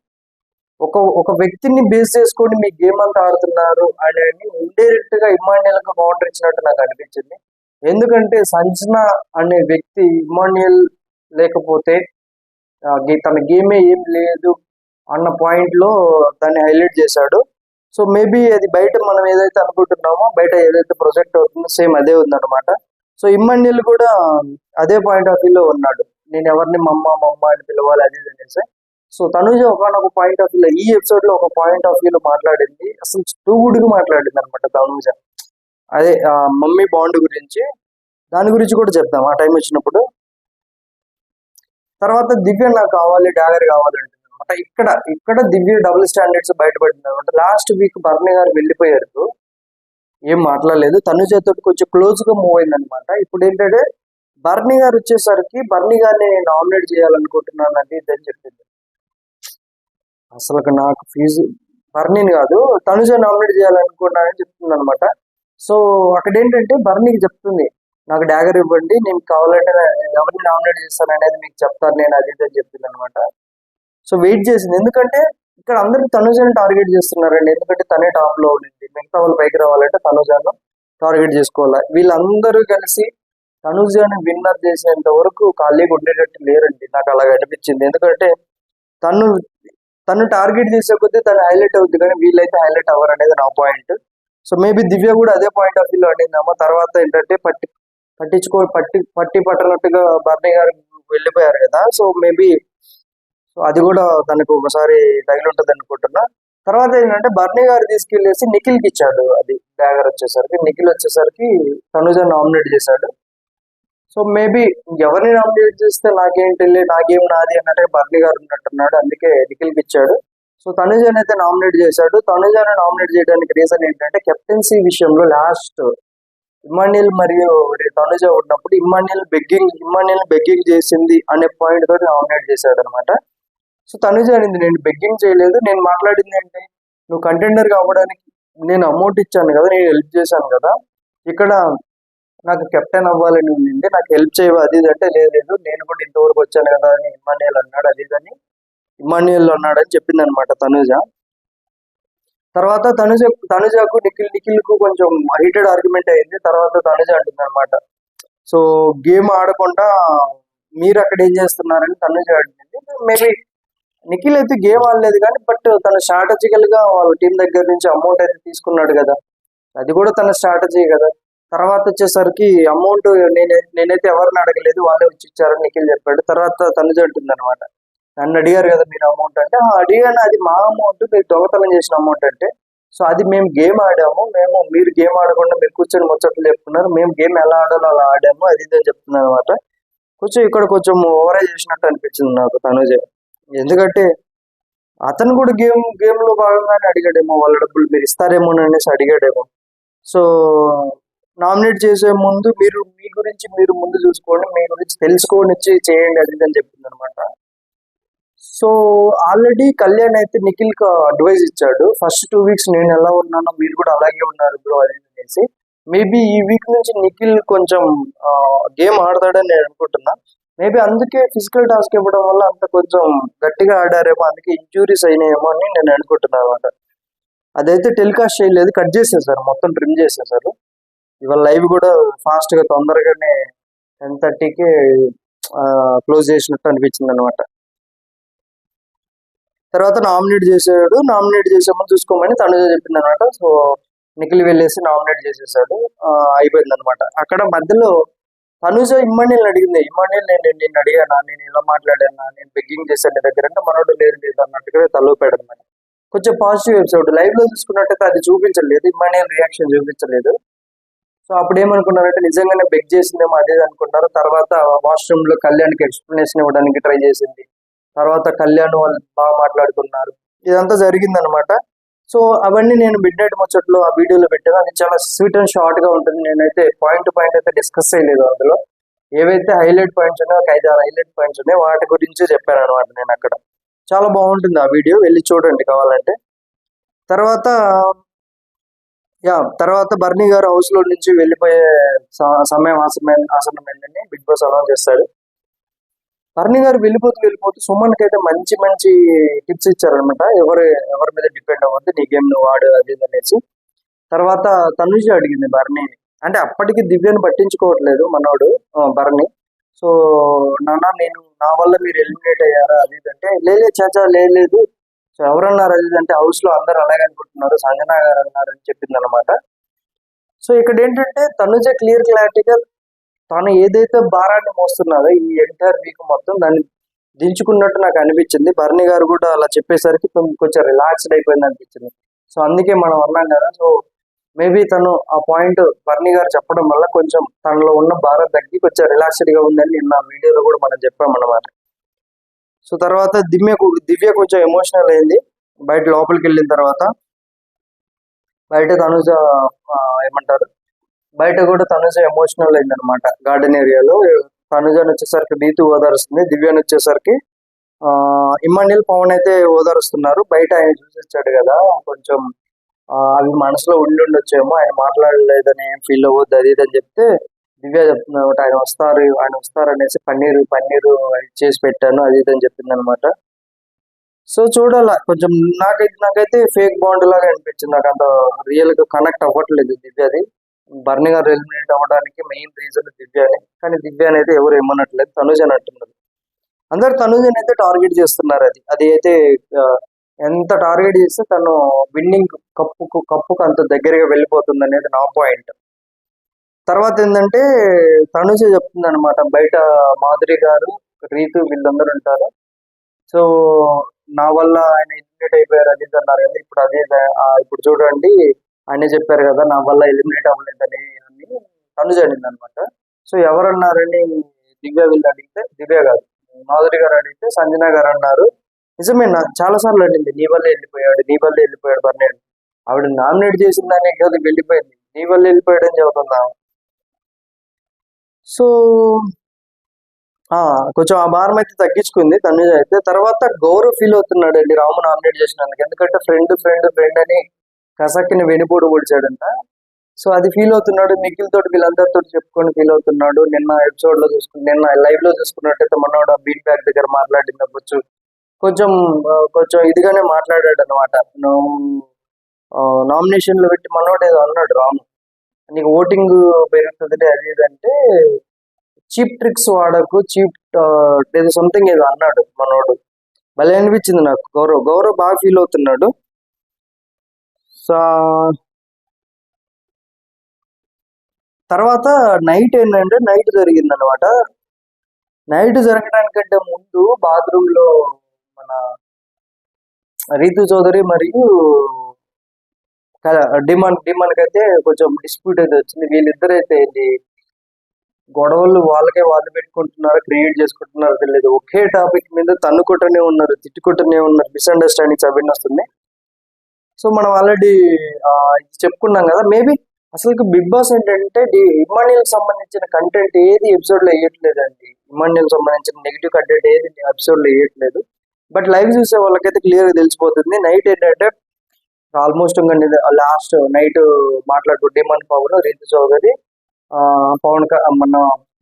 ఒక వ్యక్తిని బేస్ చేసుకొని మీ గేమ్ అంతా ఆడుతున్నారు అని ఇండైరెక్ట్ గా ఇమ్మాన్యుయల్ కు కౌంటర్ ఇచ్చినట్టు నాకు అనిపించింది. ఎందుకంటే సంజన అనే వ్యక్తి ఇమ్మాన్యుయల్ లేకపోతే తన గేమే ఏం లేదు అన్న పాయింట్ లో దాన్ని హైలైట్ చేశాడు. సో మేబీ అది బయట మనం ఏదైతే అనుకుంటున్నామో, బయట ఏదైతే ప్రొజెక్ట్ అవుతుందో సేమ్ అదే ఉందన్నమాట. సో ఇమ్మాన్యుయల్ కూడా అదే పాయింట్ ఆఫ్ వ్యూ లో ఉన్నాడు, నేను ఎవరిని మమ్మ అని పిలవాలి అది అనేసి. సో తనుజ ఒకనొక పాయింట్ ఆఫ్ వ్యూ, ఈ ఎపిసోడ్ లో ఒక పాయింట్ ఆఫ్ వ్యూ లో మాట్లాడింది, అసలు టూగుడ్గా మాట్లాడింది అనమాట తనుజ. అదే మమ్మీ బాండ్ గురించి, దాని గురించి కూడా చెప్తాం ఆ టైం వచ్చినప్పుడు. తర్వాత దివ్య నాకు కావాలి, డాగర్ కావాలంటుంది అనమాట. ఇక్కడ దివ్య డబుల్ స్టాండర్డ్స్ బయటపడింది అనమాట. లాస్ట్ వీక్ బర్నీ గారు వెళ్ళిపోయారు, ఏం మాట్లాడలేదు. తనుజతో కొంచెం క్లోజ్ గా మూవ్ అయింది అనమాట. ఇప్పుడు ఏంటంటే బర్నీ గారు వచ్చేసరికి బర్నీ గారిని నామినేట్ చేయాలనుకుంటున్నాను అది ఇదని చెప్పింది. అసలు నాకు ఫీజు బర్నీని కాదు తనుజ నామినేట్ చేయాలనుకున్నానని చెప్తుంది అనమాట. సో అక్కడ ఏంటంటే బర్నీకి చెప్తుంది, నాకు డాగర్ ఇవ్వండి, నేను కావాలంటే ఎవరిని నామినేట్ చేస్తాను అనేది మీకు చెప్తాను నేను, అది ఇది అని చెప్పింది అనమాట. సో వెయిట్ చేసింది, ఎందుకంటే ఇక్కడ అందరికి తనుజని టార్గెట్ చేస్తున్నారండి, ఎందుకంటే తనే టాప్ లో ఉంది, మిగతా వాళ్ళు పైకి రావాలంటే తనుజాను టార్గెట్ చేసుకోవాలి. వీళ్ళందరూ కలిసి తనుజాని విన్నర్ చేసేంత వరకు ఖాళీగా ఉండేటట్టు లేరండి, నాకు అలాగ అనిపించింది. ఎందుకంటే తను తను టార్గెట్ చేసే కొద్దీ తను హైలైట్ అవుతుంది, కానీ వీళ్ళైతే హైలైట్ అవ్వరు అనేది నా పాయింట్. సో మేబీ దివ్య కూడా అదే పాయింట్ ఆఫ్ వ్యూలో అడిగిందమ్మా. తర్వాత ఏంటంటే పట్టి పట్టనట్టుగా బర్నీ గారు వెళ్ళిపోయారు కదా, సో మేబీ అది కూడా తనకు ఒకసారి తగిలి ఉంటుంది అనుకుంటున్నా. తర్వాత ఏంటంటే బర్నీ గారు తీసుకెళ్లేసి నిఖిల్కి ఇచ్చాడు, అది డాగర్ వచ్చేసరికి. నిఖిల్ వచ్చేసరికి తనుజ నామినేట్ చేశాడు. సో మేబీ ఎవరిని నామినేట్ చేస్తే నాకేం నాది అన్నట్టుగా బర్నీ గారు ఉన్నట్టున్నాడు, అందుకే నిఖిల్కి ఇచ్చాడు. సో తనుజని అయితే నామినేట్ చేశాడు. తనుజని నామినేట్ చేయడానికి రీజన్ ఏంటంటే కెప్టెన్సీ విషయంలో లాస్ట్ ఇమ్మాన్యుయల్ మరియు తనుజ ఉన్నప్పుడు ఇమ్మాన్యుయల్ బెగ్గింగ్ చేసింది అనే పాయింట్ తోటి నామినేట్ చేశాడు అనమాట. సో తనుజ అనింది, నేను బెగ్గింగ్ చేయలేదు, నేను మాట్లాడింది ఏంటి, నువ్వు కంటెండర్ కావడానికి నేను అమౌంట్ ఇచ్చాను కదా, నేను హెల్ప్ చేశాను కదా, ఇక్కడ నాకు కెప్టెన్ అవ్వాలని ఉంది, నాకు హెల్ప్ చేయవు అది ఇది అంటే, లేదు నేను కూడా ఇంతవరకు వచ్చాను కదా అని ఇమ్మాన్యుయల్ అన్నాడు, అది ఇదని ఇమ్మాన్యుయల్ అన్నాడని చెప్పింది అనమాట తనుజ. తర్వాత తనుజకు నిఖిల్కు కొంచెం హీటెడ్ ఆర్గ్యుమెంట్ అయింది. తర్వాత తనుజ అంటుంది అనమాట, సో గేమ్ ఆడకుండా మీరు అక్కడ ఏం చేస్తున్నారని తనుజ అడిగింది. మేబీ నిఖిల్ అయితే గేమ్ ఆడలేదు కానీ, బట్ తన స్ట్రాటజికల్ గా వాళ్ళ టీం దగ్గర నుంచి అమౌంట్ అయితే తీసుకున్నాడు కదా, అది కూడా తన స్ట్రాటజీ కదా. తర్వాత వచ్చేసరికి అమౌంట్ నేనైతే ఎవరిని అడగలేదు, వాళ్ళే వచ్చి ఇచ్చారని నిఖిల్ చెప్పాడు. తర్వాత తనుజ అంటుంది అనమాట, నన్ను అడిగారు కదా మీరు అమౌంట్ అంటే, అడిగాను, అది మా అమౌంట్, మీరు దొంగతనం చేసిన అమౌంట్ అంటే, సో అది మేము గేమ్ ఆడాము, మీరు గేమ్ ఆడకుండా మీరు కూర్చొని ముచ్చట్లు చెప్తున్నారు, మేము గేమ్ ఎలా ఆడాలో అలా ఆడాము, అది ఇది అని చెప్తున్నాను అనమాట. ఇక్కడ కొంచెం ఓవరైజ్ చేసినట్టు అనిపించింది నాకు తనుజ, ఎందుకంటే అతను కూడా గేమ్ లో భాగంగానే అడిగాడేమో, వాళ్ళ డబ్బులు మీరు ఇస్తారేమో అనేసి అడిగాడేమో. సో నామినేట్ చేసే ముందు మీ గురించి మీరు ముందు చూసుకోండి, మీ గురించి తెలుసుకొని చేయండి, అది ఇది అని చెప్పింది అనమాట. సో ఆల్రెడీ కళ్యాణ్ అయితే నిఖిల్ కి అడ్వైజ్ ఇచ్చాడు, ఫస్ట్ 2 weeks నేను ఎలా ఉన్నానో మీరు కూడా అలాగే ఉన్నారు బ్రో అది అనేసి. మేబీ ఈ వీక్ నుంచి నిఖిల్ కొంచెం గేమ్ ఆడతాడని నేను అనుకుంటున్నా. మేబీ అందుకే ఫిజికల్ టాస్క్ ఇవ్వడం వల్ల అంత కొంచెం గట్టిగా ఆడారేమో, అందుకే ఇంజూరీస్ అయినాయేమో అని నేను అనుకుంటున్నాను అనమాట. అదైతే టెలికాస్ట్ చేయలేదు, కట్ చేసేసారు, మొత్తం ట్రిమ్ చేసేసారు. ఇవాళ లైవ్ కూడా ఫాస్ట్ గా తొందరగానే 10:30కి క్లోజ్ చేసినట్టు అనిపించింది అనమాట. తర్వాత నామినేట్ చేసాడు, నామినేట్ చేసే ముందు చూసుకోమని తనుజ చెప్పింది అనమాట. సో నిఖిల్ వెళ్ళేసి నామినేట్ చేసేసాడు, అయిపోయింది అనమాట. అక్కడ మధ్యలో తనుజ ఇమ్మాన్యుయల్ అడిగింది, ఇమ్మాన్యుయల్ నేను అడిగానా, నేను ఇలా మాట్లాడానా, నేను బెగ్గింగ్ చేశాను నీ దగ్గర అంటే, మనోడు లేదు అన్నట్టుగా తలూపాడు అనమాట. కొంచెం పాజిటివ్ ఎపిసోడ్. లైవ్ లో చూసుకున్నట్టయితే అది చూపించలేదు, ఇమ్మాన్యుయల్ రియాక్షన్ చూపించలేదు. సో అప్పుడు ఏమనుకున్నారంటే నిజంగానే బెగ్ చేసిందేమో అదే అనుకున్నారు. తర్వాత వాష్రూమ్ లో కళ్యాణ్కి ఎక్స్ప్లెనేషన్ ఇవ్వడానికి ట్రై చేసింది. తర్వాత కళ్యాణ్ వాళ్ళు బాగా మాట్లాడుకున్నారు, ఇదంతా జరిగింది అనమాట. సో అవన్నీ నేను మిడ్ నైట్ ముచ్చట్లో ఆ వీడియోలో పెట్టాను, అది చాలా స్వీట్ అండ్ షార్ట్ గా ఉంటుంది. నేనైతే పాయింట్ టు పాయింట్ అయితే డిస్కస్ చేయలేదు, అందులో ఏవైతే హైలైట్ పాయింట్స్ ఉన్నాయో ఒక 5-6 హైలైట్ పాయింట్స్ ఉన్నాయి, వాటి గురించే చెప్పాను అనమాట నేను అక్కడ. చాలా బాగుంటుంది ఆ వీడియో, వెళ్ళి చూడండి కావాలంటే. తర్వాత తర్వాత బర్నీ గారు హౌస్ లో నుంచి వెళ్ళిపోయే సమయం ఆసన్నమైందని బిగ్ బాస్ అనౌన్స్ చేస్తాడు. బర్నీ గారు వెళ్ళిపోతూ సుమన్ కి అయితే మంచి మంచి టిప్స్ ఇచ్చారనమాట, ఎవరి మీద డిపెండ్ అవ్వద్దు, నీ గేమ్ నువ్వు వాడు అది అనేసి. తర్వాత తనుజ అడిగింది బర్నీ, అంటే అప్పటికి దివ్యను పట్టించుకోవట్లేదు మనోడు బర్నీ. సో నాన్న నేను నా వల్ల మీరు ఎలిమినేట్ అయ్యారా అది అంటే, చాచా లేదు, సో ఎవరన్నారు అది అంటే, హౌస్ లో అందరు అలాగే అనుకుంటున్నారు, సంజనా గారు అన్నారని చెప్పింది అనమాట. సో ఇక్కడ ఏంటంటే తనుజ క్లారిటీగా తను ఏదైతే భారాన్ని మోస్తున్నదో ఈ ఎంటైర్ వీక్ మొత్తం దాన్ని దించుకున్నట్టు నాకు అనిపించింది. బర్నీ గారు కూడా అలా చెప్పేసరికి కొంచెం రిలాక్స్డ్ అయిపోయింది అనిపించింది. సో అందుకే మనం అన్నాం కదా, సో మేబీ తను ఆ పాయింట్ బర్నీ గారు చెప్పడం వల్ల కొంచెం తనలో ఉన్న భారం తగ్గి కొంచెం రిలాక్స్డ్ గా ఉందని నిన్న వీడియోలో కూడా మనం చెప్పామన్నమాట. సో తర్వాత దివ్య కొంచెం ఎమోషనల్ అయింది బయట, లోపలికి వెళ్ళిన తర్వాత. బయట తనుజ ఏమంటారు, బయట కూడా తనుజ ఎమోషనల్ అయింది అనమాట. గార్డెన్ ఏరియాలో తనుజని వచ్చేసరికి నీతి ఓదారుస్తుంది, దివ్యని వచ్చేసరికి ఇమ్మాన్యుయల్ పవన్ అయితే ఓదారుస్తున్నారు. బయట ఆయన చూసిచ్చాడు కదా, కొంచెం అవి మనసులో ఉండొచ్చేమో, ఆయన మాట్లాడలేదని ఏం ఫీల్ అవ్వద్దు అది ఇది అని చెప్తే దివ్య చెప్తుంది అనమాట, ఆయన వస్తారు అనేసి పన్నీరు పన్నీరు చేసి పెట్టాను అది ఇది అని చెప్పింది అనమాట. సో చూడాల కొంచెం నాకైతే ఫేక్ బాండ్ లాగా అనిపించింది. నాకు అంత రియల్ గా కనెక్ట్ అవ్వట్లేదు దివ్యది. బర్ని గారు ఎలిమినేట్ అవ్వడానికి మెయిన్ రీజన్ దివ్యనే, కానీ దివ్యని అయితే ఎవరు ఏమనట్లేదు, తనుజ్ అని అంటున్నారు. అందరు తనుజని అయితే టార్గెట్ చేస్తున్నారు. అది అయితే ఆ, ఎంత టార్గెట్ చేస్తే తను విన్నింగ్ కప్పుకు అంత దగ్గరగా వెళ్ళిపోతుంది అనేది నా పాయింట్. తర్వాత ఏంటంటే తనుజ చెప్తుంది అనమాట, బయట మాధురి గారు, రీతు వీళ్ళందరూ ఉంటారు. సో నా వల్ల ఆయన ఎలిమినేట్ అయిపోయారు అది ఇది అన్నారు కదా, ఇప్పుడు ఇప్పుడు చూడండి ఆయనే చెప్పారు కదా నా వల్ల ఎలిమినేట్ అవ్వలేదని అని తనుజ అనింది అనమాట. సో ఎవరన్నారని వీళ్ళు అడిగితే, దివ్య గారు మాధురి గారు అడిగితే సంజన గారు అన్నారు. నిజమే, నాకు చాలా సార్లు అడిగింది నీ వల్లే వెళ్ళిపోయాడు బర్నేడు. ఆవిడ నామినేట్ చేసిందనే కదా వెళ్ళిపోయింది, నీ వల్ల వెళ్ళిపోయాడు అని చెబుతుందా. సో కొంచెం ఆ భారం అయితే తగ్గించుకుంది తనుజ అయితే. తర్వాత గౌరవ్ ఫీల్ అవుతున్నాడు అండి రాము నామినేట్ చేసినందుకు, ఎందుకంటే ఫ్రెండ్ అని కసక్కిని వెనుపోటు పొడిచాడంట. సో అది ఫీల్ అవుతున్నాడు, నిఖిల్ తోటి వీళ్ళందరితో చెప్పుకొని ఫీల్ అవుతున్నాడు. నిన్న ఎపిసోడ్ లో నిన్న లైవ్ లో చూసుకున్నట్టయితే మనోడు బీట్ బ్యాగ్ దగ్గర మాట్లాడినప్పుడు కొంచెం ఇదిగానే మాట్లాడాడు అనమాట. నామినేషన్ లో పెట్టి మనోడు ఏదో అన్నాడు రాము, నీకు ఓటింగ్ పెరుగుతుంది అది ఏదంటే చీప్ ట్రిక్స్ వాడకు, ఏదో సంథింగ్ ఏదో అన్నాడు మనోడు. భలే అనిపించింది నాకు. గౌరవ్ బాగా ఫీల్ అవుతున్నాడు. సో తర్వాత నైట్ ఏంటంటే నైట్ జరిగింది అనమాట. నైట్ జరగడానికంటే ముందు బాత్రూమ్ లో మన రీతు చౌదరి మరియు డిమాండ్ అయితే కొంచెం డిస్ప్యూట్ అయితే వచ్చింది. వీళ్ళిద్దరైతే గొడవలు వాళ్ళు పెట్టుకుంటున్నారు, క్రియేట్ చేసుకుంటున్నారు తెలియదు. ఒకే టాపిక్ మీద తన్నుకుంటూనే ఉన్నారు, తిట్టుకుంటూనే ఉన్నారు, మిస్అండర్స్టాండింగ్స్ అవన్నీ వస్తున్నాయి. సో మనం ఆల్రెడీ చెప్పుకున్నాం కదా. మేబీ అసలు బిగ్ బాస్ ఏంటంటే ఇమాన్యుయల్ సంబంధించిన కంటెంట్ ఏది ఎపిసోడ్ లో వేయట్లేదండి. ఇమాన్యుయల్ సంబంధించిన నెగిటివ్ కంటెంట్ ఏది ఎపిసోడ్ లో వేయట్లేదు. బట్ లైవ్ చూసే వాళ్ళకైతే క్లియర్ గా తెలిసిపోతుంది. నైట్ ఏంటంటే ఆల్మోస్ట్ లాస్ట్ నైట్ మాట్లాడుకో డిమాండ్ పవన్, రీతు చౌదరి, మన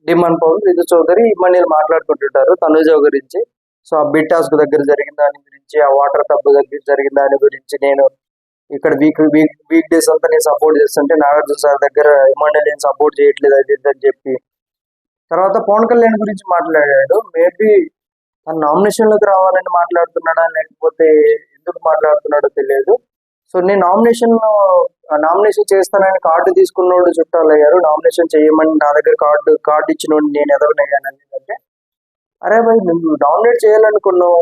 డిమాండ్ పవన్, రీతు చౌదరి, ఇమాన్యుయల్ మాట్లాడుకుంటుంటారు తనుజ గురించి. సో ఆ బిట్ టాస్క్ దగ్గర జరిగిన దాని గురించి, ఆ వాటర్ టబ్ దగ్గర జరిగిన దాని గురించి, నేను ఇక్కడ వీక్ డేస్ అంతా నేను సపోర్ట్ చేస్తుంటే నాగార్జున సార్ దగ్గర ఇమాన్యుయల్ నేను సపోర్ట్ చేయట్లేదు అది అని చెప్పి. తర్వాత పవన్ కళ్యాణ్ గురించి మాట్లాడాడు. మేబీ తన నామినేషన్ లోకి రావాలని మాట్లాడుతున్నాడా లేకపోతే ఎందుకు మాట్లాడుతున్నాడో తెలియదు. సో నేను నామినేషన్ చేస్తానని కార్డు తీసుకున్నోడు చుట్టాలు అయ్యారు, నామినేషన్ చేయమని నా దగ్గర కార్డు ఇచ్చినోడు నేను ఎదవనయ్యాను అంటే, అరే భయ్ నువ్వు నామినేట్ చేయాలనుకున్నావు,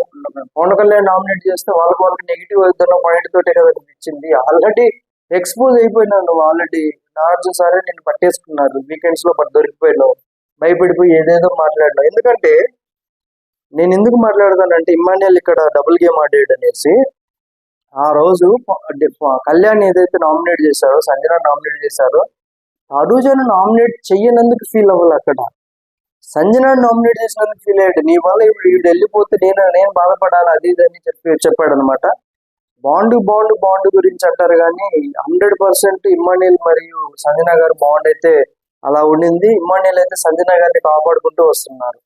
పవన్ కళ్యాణ్ నామినేట్ చేస్తే వాళ్ళకి నెగిటివ్ అవుతున్న పాయింట్ తోటే కదా ఇచ్చింది. ఆల్రెడీ ఎక్స్పోజ్ అయిపోయినావు నువ్వు. ఆల్రెడీ నాగార్జున సరే నేను పట్టేసుకున్నారు, వీకెండ్స్ లో దొరికిపోయినావు, భయపడిపోయి ఏదేదో మాట్లాడినావు. ఎందుకంటే నేను ఎందుకు మాట్లాడతానంటే ఇమ్మాన్యుయల్ ఇక్కడ డబుల్ గేమ్ ఆడాడు అనేసి. ఆ రోజు కళ్యాణ్ ఏదైతే నామినేట్ చేశారో, సంజన నామినేట్ చేశారో, అరుజను నామినేట్ చెయ్యనందుకు ఫీల్ అవ్వాలి. అక్కడ సంజన నామినేట్ చేసినందుకు ఫీల్ అయ్యాడు. నీ వల్ల ఇప్పుడు వెళ్ళిపోతే నేను బాధపడాలి అది ఇది అని చెప్పాడు అనమాట. బాండ్ గురించి అంటారు కానీ 100% ఇమ్మాన్యుయల్ మరియు సంజన గారు బాండ్ అయితే అలా ఉండింది. ఇమ్మాన్యుయల్ అయితే సంజన గారిని కాపాడుకుంటూ వస్తున్నారు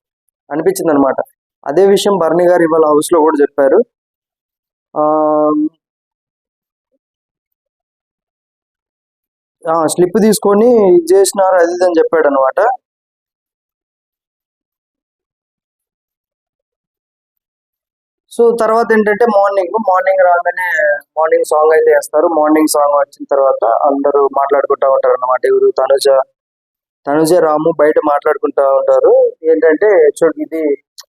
అనిపించింది అనమాట. అదే విషయం బర్ని గారు ఇవాళ హౌస్ లో కూడా చెప్పారు. స్లిప్ తీసుకొని ఇది చేసినారు అది ఇది అని చెప్పాడు అనమాట. సో తర్వాత ఏంటంటే మార్నింగ్ రాగానే మార్నింగ్ సాంగ్ అయితే వేస్తారు. మార్నింగ్ సాంగ్ వచ్చిన తర్వాత అందరూ మాట్లాడుకుంటా ఉంటారు అనమాట. ఎవరు తనుజ రాము బయట మాట్లాడుకుంటా ఉంటారు. ఏంటంటే ఇది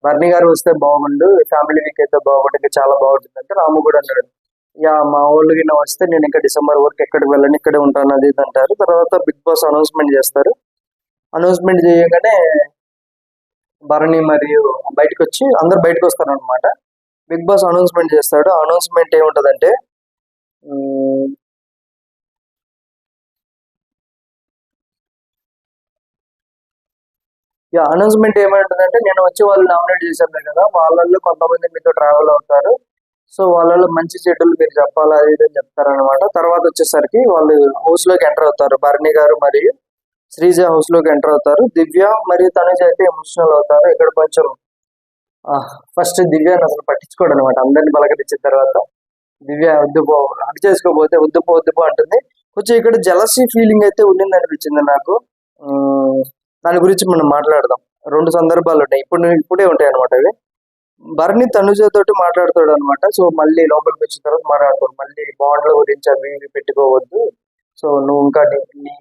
బర్ని గారు వస్తే బాగుండు, ఫ్యామిలీ వీక్ అయితే బాగుంటుంది, చాలా బాగుంటుంది అంటే రాము కూడా అన్నాడు, మా ఊళ్ళు గిన్న వస్తే నేను ఇంకా డిసెంబర్ వరకు ఎక్కడికి వెళ్ళను, ఇక్కడే ఉంటాను అది ఇది అంటారు. తర్వాత బిగ్ బాస్ అనౌన్స్మెంట్ చేస్తారు. అనౌన్స్మెంట్ చేయగానే భరణి మరియు అందరు బయటకు వస్తారు అనమాట. బిగ్ బాస్ అనౌన్స్మెంట్ చేస్తాడు. అనౌన్స్మెంట్ ఏముంటదంటే అనౌన్స్మెంట్ ఏమంటుందంటే, నేను వచ్చి వాళ్ళు నామినేట్ చేశారు కదా, వాళ్ళల్లో కొంతమంది మీతో ట్రావెల్ అవుతారు. సో వాళ్ళలో మంచి చెడ్డలు మీరు చెప్పాలి అది ఇది అని చెప్తారనమాట. తర్వాత వచ్చేసరికి వాళ్ళు హౌస్ లోకి ఎంటర్ అవుతారు, భరణి గారు మరియు శ్రీజ హౌస్ లోకి ఎంటర్ అవుతారు. దివ్య మరియు తనుజ అయితే ఎమోషనల్ అవుతారు. ఇక్కడ కొంచెం ఫస్ట్ దివ్యని అసలు పట్టించుకోడు అనమాట. అందరిని పలకరించిన తర్వాత దివ్య వద్దుపో హక్ చేసుకోబోతే వద్దుపో అంటుంది. కొంచెం ఇక్కడ జలసీ ఫీలింగ్ అయితే ఉండింది అనిపించింది నాకు. దాని గురించి మనం మాట్లాడదాం. రెండు సందర్భాలు ఉంటాయి, ఇప్పుడే ఉంటాయి అనమాట అవి. భరణి తనుజ తోటి మాట్లాడుతాడు అనమాట. సో మళ్ళీ లోపలికి వచ్చిన తర్వాత మాట్లాడతాడు, మళ్ళీ బాండ్ల గురించి అవి ఇవి పెట్టుకోవద్దు, సో నువ్వు ఇంకా నీ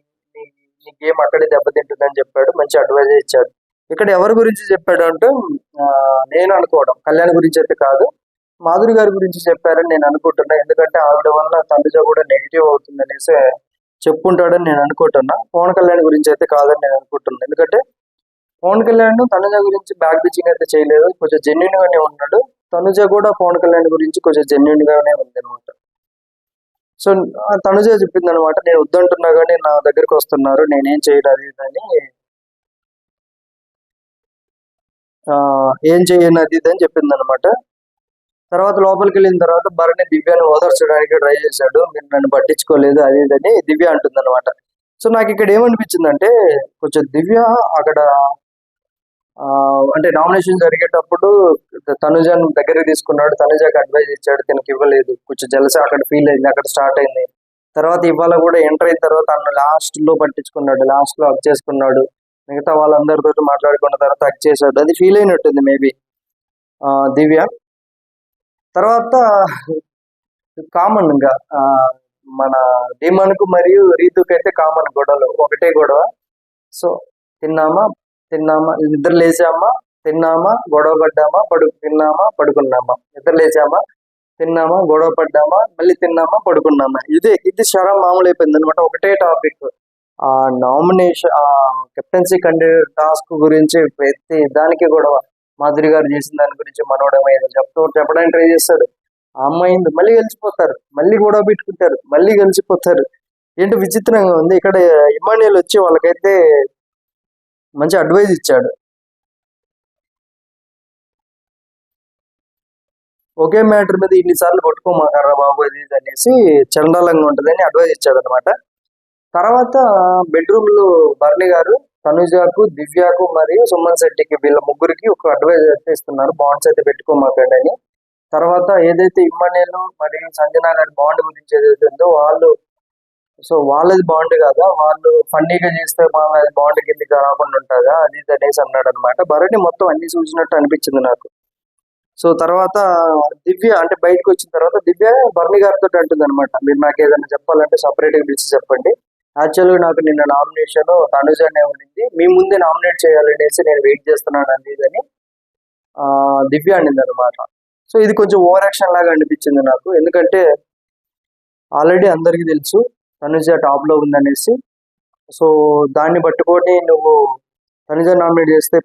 గేమ్ అక్కడే దెబ్బతింటుందని చెప్పాడు. మంచి అడ్వైజ్ ఇచ్చాడు. ఇక్కడ ఎవరి గురించి చెప్పాడు అంటే నేను అనుకోవడం కళ్యాణ్ గురించి అయితే కాదు, మాధురి గారి గురించి చెప్పారని నేను అనుకుంటున్నా. ఎందుకంటే ఆవిడ వల్ల తనుజ కూడా నెగిటివ్ అవుతుంది అనేసి చెప్పుకుంటాడని నేను అనుకుంటున్నా. పవన్ కళ్యాణ్ గురించి అయితే కాదని నేను అనుకుంటున్నాను. ఎందుకంటే పవన్ కళ్యాణ్ తనుజ గురించి బ్యాక్ బిచింగ్ అయితే చేయలేదు, కొంచెం జెన్యున్ గానే ఉన్నాడు. తనుజ కూడా పవన్ కళ్యాణ్ గురించి కొంచెం జెన్యున్ గానే ఉంది అనమాట. సో తనుజ చెప్పింది అనమాట, నేను వద్దంటున్నా కానీ నా దగ్గరికి వస్తున్నారు, నేనేం చేయలేదు అని, ఏం చేయను అది ఇది అని చెప్పింది అనమాట. తర్వాత లోపలికి వెళ్ళిన తర్వాత భరణి దివ్యాన్ని ఓదార్చడానికి ట్రై చేశాడు. మీరు నన్ను పట్టించుకోలేదు అది ఇదని దివ్య అంటుంది అనమాట. సో నాకు ఇక్కడ ఏమనిపించిందంటే, కొంచెం దివ్య అక్కడ అంటే నామినేషన్ జరిగేటప్పుడు తనుజను దగ్గరికి తీసుకున్నాడు, తనుజకి అడ్వైజ్ ఇచ్చాడు, తనకి ఇవ్వలేదు. కొంచెం జలసా అక్కడ ఫీల్ అయింది, అక్కడ స్టార్ట్ అయింది. తర్వాత ఇవాళ కూడా ఎంటర్ అయిన తర్వాత అన్న లాస్ట్ లో పట్టించుకున్నాడు, లాస్ట్ లో హక్ చేసుకున్నాడు, మిగతా వాళ్ళందరితో మాట్లాడుకున్న తర్వాత హక్ చేశాడు. అది ఫీల్ అయినట్టుంది మేబీ దివ్య. తర్వాత కామన్ గా మన ధీమన్కు మరియు రీతుకి అయితే కామన్ గొడవలు, ఒకటే గొడవ. సో తిన్నామా నిద్ర లేచామా, తిన్నామా, గొడవ పడ్డామా, తిన్నామా, పడుకున్నామా, నిద్ర లేచామా, తిన్నామా, గొడవ పడ్డామా, మళ్ళీ తిన్నామా, పడుకున్నామా, ఇది శరం మామూలు అయిపోయింది అనమాట. ఒకటే టాపిక్. ఆ నామినేషన్ కెప్టెన్సీ టాస్క్ గురించి ప్రతి దానికి గొడవ. మాధురి గారు చేసిన దాని గురించి మనోడమైంది చెప్పడానికి ట్రై చేస్తాడు, ఆ అమ్మాయింది, మళ్ళీ కలిసిపోతారు, మళ్ళీ గొడవ పెట్టుకుంటారు, మళ్ళీ కలిసిపోతారు. ఏంటో విచిత్రంగా ఉంది. ఇక్కడ ఇమానియల్ వచ్చి వాళ్ళకైతే మంచి అడ్వైజ్ ఇచ్చాడు. ఒకే మ్యాటర్ మీద ఇన్నిసార్లు కొట్టుకోమాకారా బాబు అది ఇది అనేసి చండాలంగా ఉంటుందని అడ్వైజ్ ఇచ్చాడు అనమాట. తర్వాత బెడ్రూమ్ లో భరణి గారు తనుజాకు, దివ్యకు మరియు సుమన్ శెట్టికి, వీళ్ళ ముగ్గురికి ఒక అడ్వైజ్ అయితే ఇస్తున్నారు, బాండ్స్ అయితే పెట్టుకోమాకండి అని. తర్వాత ఏదైతే ఇమ్మనేలు మరియు సంజనా గారి బాండ్ గురించి ఏదైతే ఉందో వాళ్ళది బాండ్ కదా, వాళ్ళు ఫన్నీగా చేస్తే అది బాండ్ కిందకి రాకుండా ఉంటుందా అది ఇది అనేసి అన్నాడు అనమాట. భరణి మొత్తం అన్ని చూసినట్టు అనిపించింది నాకు. సో తర్వాత దివ్య అంటే బయటకు వచ్చిన తర్వాత దివ్య భరణి గారితో అంటుంది అనమాట, మీరు నాకు ఏదైనా చెప్పాలంటే సపరేట్గా పిలిచి చెప్పండి, యాక్చువల్గా నాకు నిన్న నామినేషన్ తనుజనే ఉండింది, మీ ముందే నామినేట్ చేయాలనేసి నేను వెయిట్ చేస్తున్నాను అంది ఇదని దివ్య అనింది అనమాట. సో ఇది కొంచెం ఓవర్ యాక్షన్ లాగా అనిపించింది నాకు. ఎందుకంటే ఆల్రెడీ అందరికీ తెలుసు తనుజ టాప్ లో ఉందనేసి. సో దాన్ని పట్టుకొని నువ్వు తనుజ నామినేట్ చేస్తే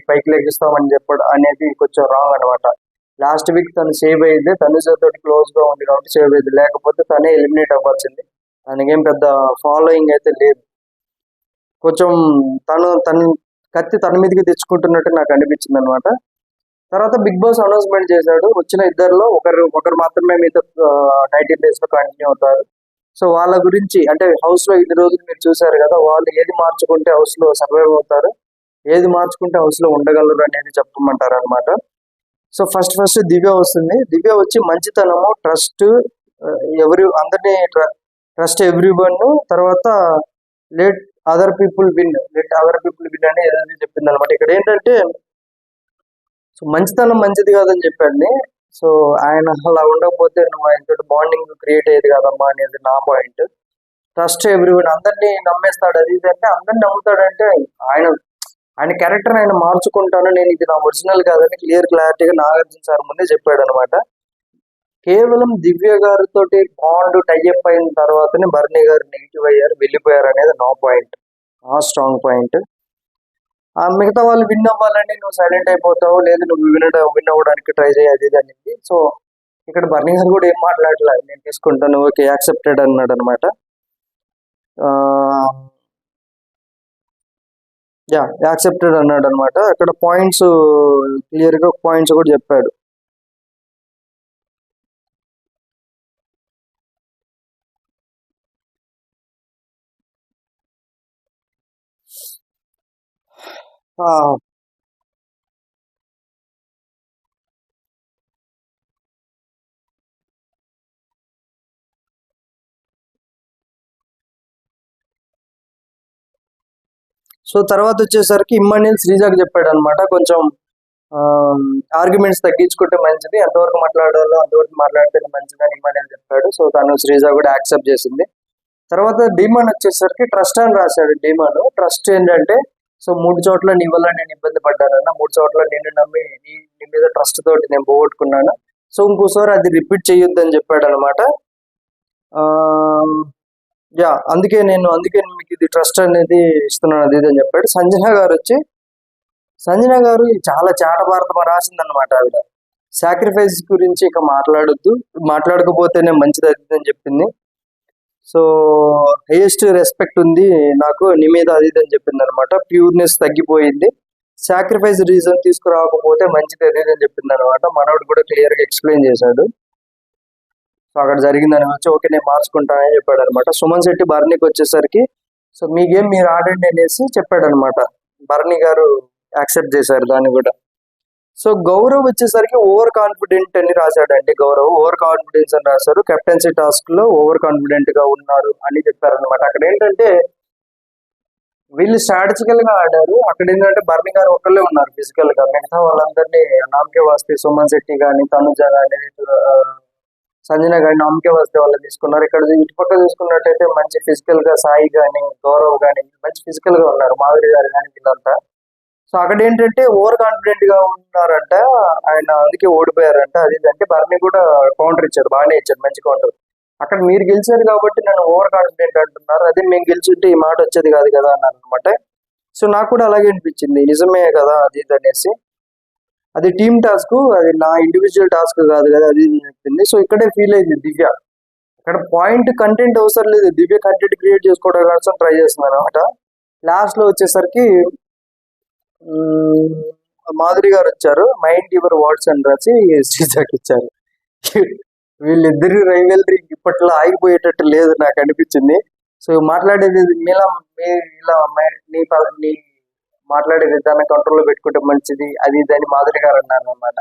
పైకి లెగిస్తామని చెప్పడం అనేది కొంచెం రాంగ్ అనమాట. లాస్ట్ వీక్ తను సేవ్ అయ్యింది, తనుజ తోటి క్లోజ్ గా ఉంది కాబట్టి సేవ్ అయ్యింది, లేకపోతే తనే ఎలిమినేట్ అవ్వాల్సింది. దానికేం పెద్ద ఫాలోయింగ్ అయితే లేదు. కొంచెం తన కత్తి తన మీదకి తెచ్చుకుంటున్నట్టు నాకు అనిపించింది అనమాట. తర్వాత బిగ్ బాస్ అనౌన్స్మెంట్ చేశాడు, వచ్చిన ఇద్దరిలో ఒకరు మాత్రమే మీతో 90 days లో కంటిన్యూ అవుతారు. సో వాళ్ళ గురించి అంటే హౌస్ లో ఇన్ని రోజులు మీరు చూసారు కదా, వాళ్ళు ఏది మార్చుకుంటే హౌస్ లో సర్వైవ్ అవుతారు, ఏది మార్చుకుంటే హౌస్ లో ఉండగలరు అనేది చెప్పమంటారు అనమాట. సో ఫస్ట్ దివ్య వస్తుంది. దివ్య వచ్చి మంచితనము, ట్రస్ట్, అందరినీ ట్రస్ట్ ఎవ్రీ వన్, తర్వాత లెట్ అదర్ పీపుల్ విన్ అని ఏదైతే చెప్పింది అనమాట. ఇక్కడ ఏంటంటే సో మంచితనం మంచిది కాదని చెప్పండి. సో ఆయన అలా ఉండకపోతే నువ్వు ఆయనతో బాండింగ్ క్రియేట్ అయ్యేది కాదమ్మా అనేది నా పాయింట్. ట్రస్ట్ ఎవ్రీవన్, అందరినీ నమ్మేస్తాడు అది ఇది అంటే, అందరిని నమ్ముతాడంటే ఆయన క్యారెక్టర్ ఆయన మార్చుకుంటాను, నేను ఇది నా ఒరిజినల్ కాదని క్లారిటీగా నాగార్జున సార్ ముందే చెప్పాడు అనమాట. కేవలం దివ్య గారితో బాండ్ టైఅప్ అయిన తర్వాతనే భరణి గారు నెగిటివ్ అయ్యారు, వెళ్ళిపోయారు అనేది నా పాయింట్, ఆ స్ట్రాంగ్ పాయింట్. మిగతా వాళ్ళు విన్ అవ్వాలని నువ్వు సైలెంట్ అయిపోతావు, లేదు నువ్వు విన్ అవ్వడానికి ట్రై చేయాలి అది అనేది. సో ఇక్కడ బర్నీ గారు కూడా ఏం మాట్లాడలేదు, నేను తీసుకుంటాను ఓకే యాక్సెప్టెడ్ అన్నాడు అనమాట. యాక్సెప్టెడ్ అన్నాడు అనమాట. అక్కడ పాయింట్స్ క్లియర్గా పాయింట్స్ కూడా చెప్పాడు. ఆ, సో తర్వాత వచ్చేసరికి ఇమ్మనిల్ శ్రీజాకి చెప్పాడు అనమాట, కొంచెం ఆర్గ్యుమెంట్స్ తగ్గించుకుంటే మంచిది, ఎంతవరకు మాట్లాడాలో అంతవరకు మాట్లాడితేనే మంచిదని ఇమ్మనిల్ చెప్పాడు. సో తను శ్రీజా కూడా యాక్సెప్ట్ చేసింది. తర్వాత డీమాన్ వచ్చేసరికి ట్రస్ట్ అని రాశాడు. డీమాన్ ట్రస్ట్ ఏంటంటే, సో 3 చోట్ల నీ వల్ల నేను ఇబ్బంది పడ్డానన్న, 3 చోట్ల నిన్ను నమ్మి నీ మీద ట్రస్ట్ తోటి నేను పోగొట్టుకున్నాను, సో ఇంకోసారి అది రిపీట్ చేయొద్దని చెప్పాడు అనమాట. యా అందుకే మీకు ఇది ట్రస్ట్ అనేది ఇస్తున్నాను, అది ఇది అని చెప్పాడు. సంజన గారు చాలా చాటభారతం రాసిందనమాట. ఆవిడ సాక్రిఫైస్ గురించి ఇక మాట్లాడొద్దు, మాట్లాడకపోతేనే మంచిది అది ఇది అని చెప్పింది. సో హైయెస్ట్ రెస్పెక్ట్ ఉంది నాకు నీ మీద, అది ఇది అని చెప్పింది అనమాట. ప్యూర్నెస్ తగ్గిపోయింది, సాక్రిఫైస్ రీజన్ తీసుకురాకపోతే మంచిది అది ఇది అని చెప్పింది అనమాట. మనోడు కూడా క్లియర్ గా ఎక్స్ప్లెయిన్ చేశాడు. సో అక్కడ జరిగిందని వచ్చి ఓకే నేను మార్చుకుంటానని చెప్పాడు అనమాట. సుమన్ శెట్టి బర్నీకి వచ్చేసరికి, సో మీ గేమ్ మీరు ఆడండి అనేసి చెప్పాడు అనమాట. బర్నీ గారు యాక్సెప్ట్ చేశారు దాన్ని కూడా. సో గౌరవ్ వచ్చేసరికి ఓవర్ కాన్ఫిడెంట్ అని రాశాడండి. గౌరవ్ ఓవర్ కాన్ఫిడెన్స్ అని రాశారు. కెప్టెన్సీ టాస్క్ లో ఓవర్ కాన్ఫిడెంట్ గా ఉన్నారు అని చెప్పారు అనమాట. అక్కడ ఏంటంటే వీళ్ళు స్ట్రాటజికల్ గా ఆడారు. అక్కడ ఏంటంటే బర్నీ గారు ఒక్కళ్ళే ఉన్నారు ఫిజికల్ గా, మిగతా వాళ్ళందరినీ నామకే వాస్తే సుమన్ శెట్టి గాని, తనుజ గాని, సంజన గాని, నామకే వాస్తే వాళ్ళు తీసుకున్నారు. ఇక్కడ ఇటుపక్క చూసుకున్నట్టయితే మంచి ఫిజికల్ గా సాయి గాని, గౌరవ్ గాని మంచి ఫిజికల్ గా ఉన్నారు, మాధురి గారు కానీ వీళ్ళంతా. సో అక్కడ ఏంటంటే ఓవర్ కాన్ఫిడెంట్ గా ఉన్నారంట ఆయన, అందుకే ఓడిపోయారంట. అది అంటే బర్నీ కూడా కౌంటర్ ఇచ్చారు, బాగానే ఇచ్చారు, మంచి కౌంటర్. అక్కడ మీరు గెలిచారు కాబట్టి నన్ను ఓవర్ కాన్ఫిడెంట్ అంటున్నారు, అదే మేము గెలిచుంటే ఈ మాట వచ్చేది కాదు కదా అన్నారు అనమాట. సో నాకు కూడా అలాగే అనిపించింది, నిజమే కదా అది ఇది అనేసి. అది టీమ్ టాస్క్, అది నా ఇండివిజువల్ టాస్క్ కాదు కదా అది ఇది చెప్పింది. సో ఇక్కడే ఫీల్ అయింది దివ్య. అక్కడ పాయింట్ కంటెంట్ అవసరం లేదు, దివ్య కంటెంట్ క్రియేట్ చేసుకోవడం కోసం ట్రై చేస్తుంది అనమాట. లాస్ట్ లో వచ్చేసరికి మాధురి గారు వచ్చారు, మైండ్ యువర్ వర్డ్స్ అని రాసి శ్రీజాకి ఇచ్చారు. వీళ్ళిద్దరి రైవెలరీ ఇప్పట్లో ఆగిపోయేటట్టు లేదు నాకు అనిపించింది. సో మాట్లాడేది ఇలా నీ మాట్లాడే విధానం కంట్రోల్లో పెట్టుకుంటే మంచిది, అది ఇది అని మాధురి గారు అన్నారు అనమాట.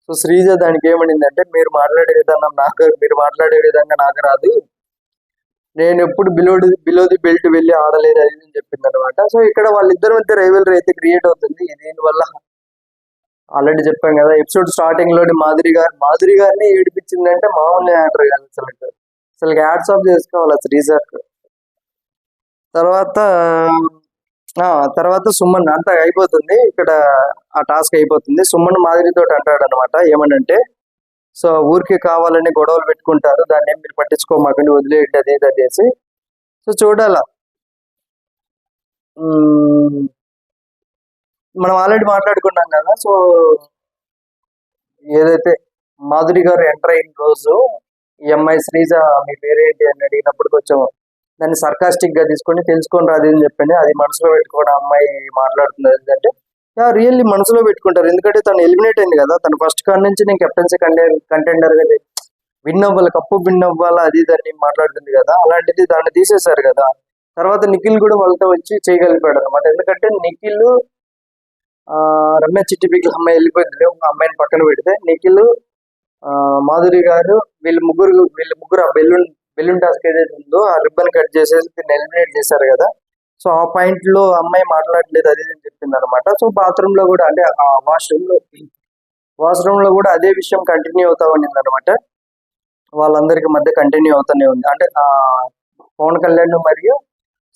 సో శ్రీజ దానికి ఏమనిందంటే, మీరు మాట్లాడే విధంగా నాకు రాదు, నేను ఎప్పుడు బిలో ది బెల్ట్ వెళ్ళి ఆడలేదు అది అని చెప్పింది అనమాట. సో ఇక్కడ వాళ్ళిద్దరి మధ్య రైవలరీ అయితే క్రియేట్ అవుతుంది. దీనివల్ల ఆల్రెడీ చెప్పాం కదా ఎపిసోడ్ స్టార్టింగ్ లోని మాధురి గారిని ఏడిపించిందంటే మామూలు యాక్టర్ కాదు అసలు హ్యాట్స్ ఆఫ్ చేసుకోవాలి శ్రీజాక్. తర్వాత సుమన్ అంతా అయిపోతుంది, ఇక్కడ ఆ టాస్క్ అయిపోతుంది. సుమన్ మాధురితో అంటాడు అనమాట, ఏమనంటే సో ఊరికి కావాలని గొడవలు పెట్టుకుంటారు, దాన్ని ఏం మీరు పట్టించుకోమాకండి, వదిలేయండి అది ఇది అనేసి. సో చూడాల, మనం ఆల్రెడీ మాట్లాడుకున్నాం కదా. సో ఏదైతే మాధురి గారు ఎంటర్ అయిన రోజు ఈ అమ్మాయి శ్రీజ మీ పేరేంటి అని అడిగినప్పుడు కొంచెం దాన్ని సర్కాస్టిక్ గా తీసుకొని తెలుసుకొని రాదు అని చెప్పండి, అది మనసులో పెట్టుకోవడం అమ్మాయి మాట్లాడుతుంది. ఏంటంటే రియల్లీ మనసులో పెట్టుకుంటారు, ఎందుకంటే తను ఎలిమినేట్ అయింది కదా, తను ఫస్ట్ కాడి నుంచి నేను కెప్టెన్సీ కంటెండర్ గా విన్ అవ్వాలి, కప్పు విన్ అవ్వాలా అది దాన్ని మాట్లాడుతుంది కదా, అలాంటిది దాన్ని తీసేశారు కదా. తర్వాత నిఖిల్ కూడా వాళ్ళతో వచ్చి చేయగలిపాడు అనమాట. ఎందుకంటే నిఖిల్ రమ్య చిట్టిపికి అమ్మాయి వెళ్ళిపోయింది, అమ్మాయిని పక్కన పెడితే నిఖిల్, మాధురి గారు వీళ్ళ ముగ్గురు ఆ బెలూన్ టాస్క్ ఏదైతే ఉందో ఆ రిబ్బన్ కట్ చేసేసి దీన్ని ఎలిమినేట్ చేశారు కదా. సో ఆ పాయింట్ లో అమ్మాయి మాట్లాడలేదు అది అని చెప్పింది అనమాట. సో బాత్రూమ్ లో కూడా, అంటే ఆ వాష్రూమ్ లో కూడా అదే విషయం కంటిన్యూ అవుతా ఉండింది అనమాట. వాళ్ళందరికి మధ్య కంటిన్యూ అవుతూనే ఉంది, అంటే ఆ పవన్ కళ్యాణ్ మరియు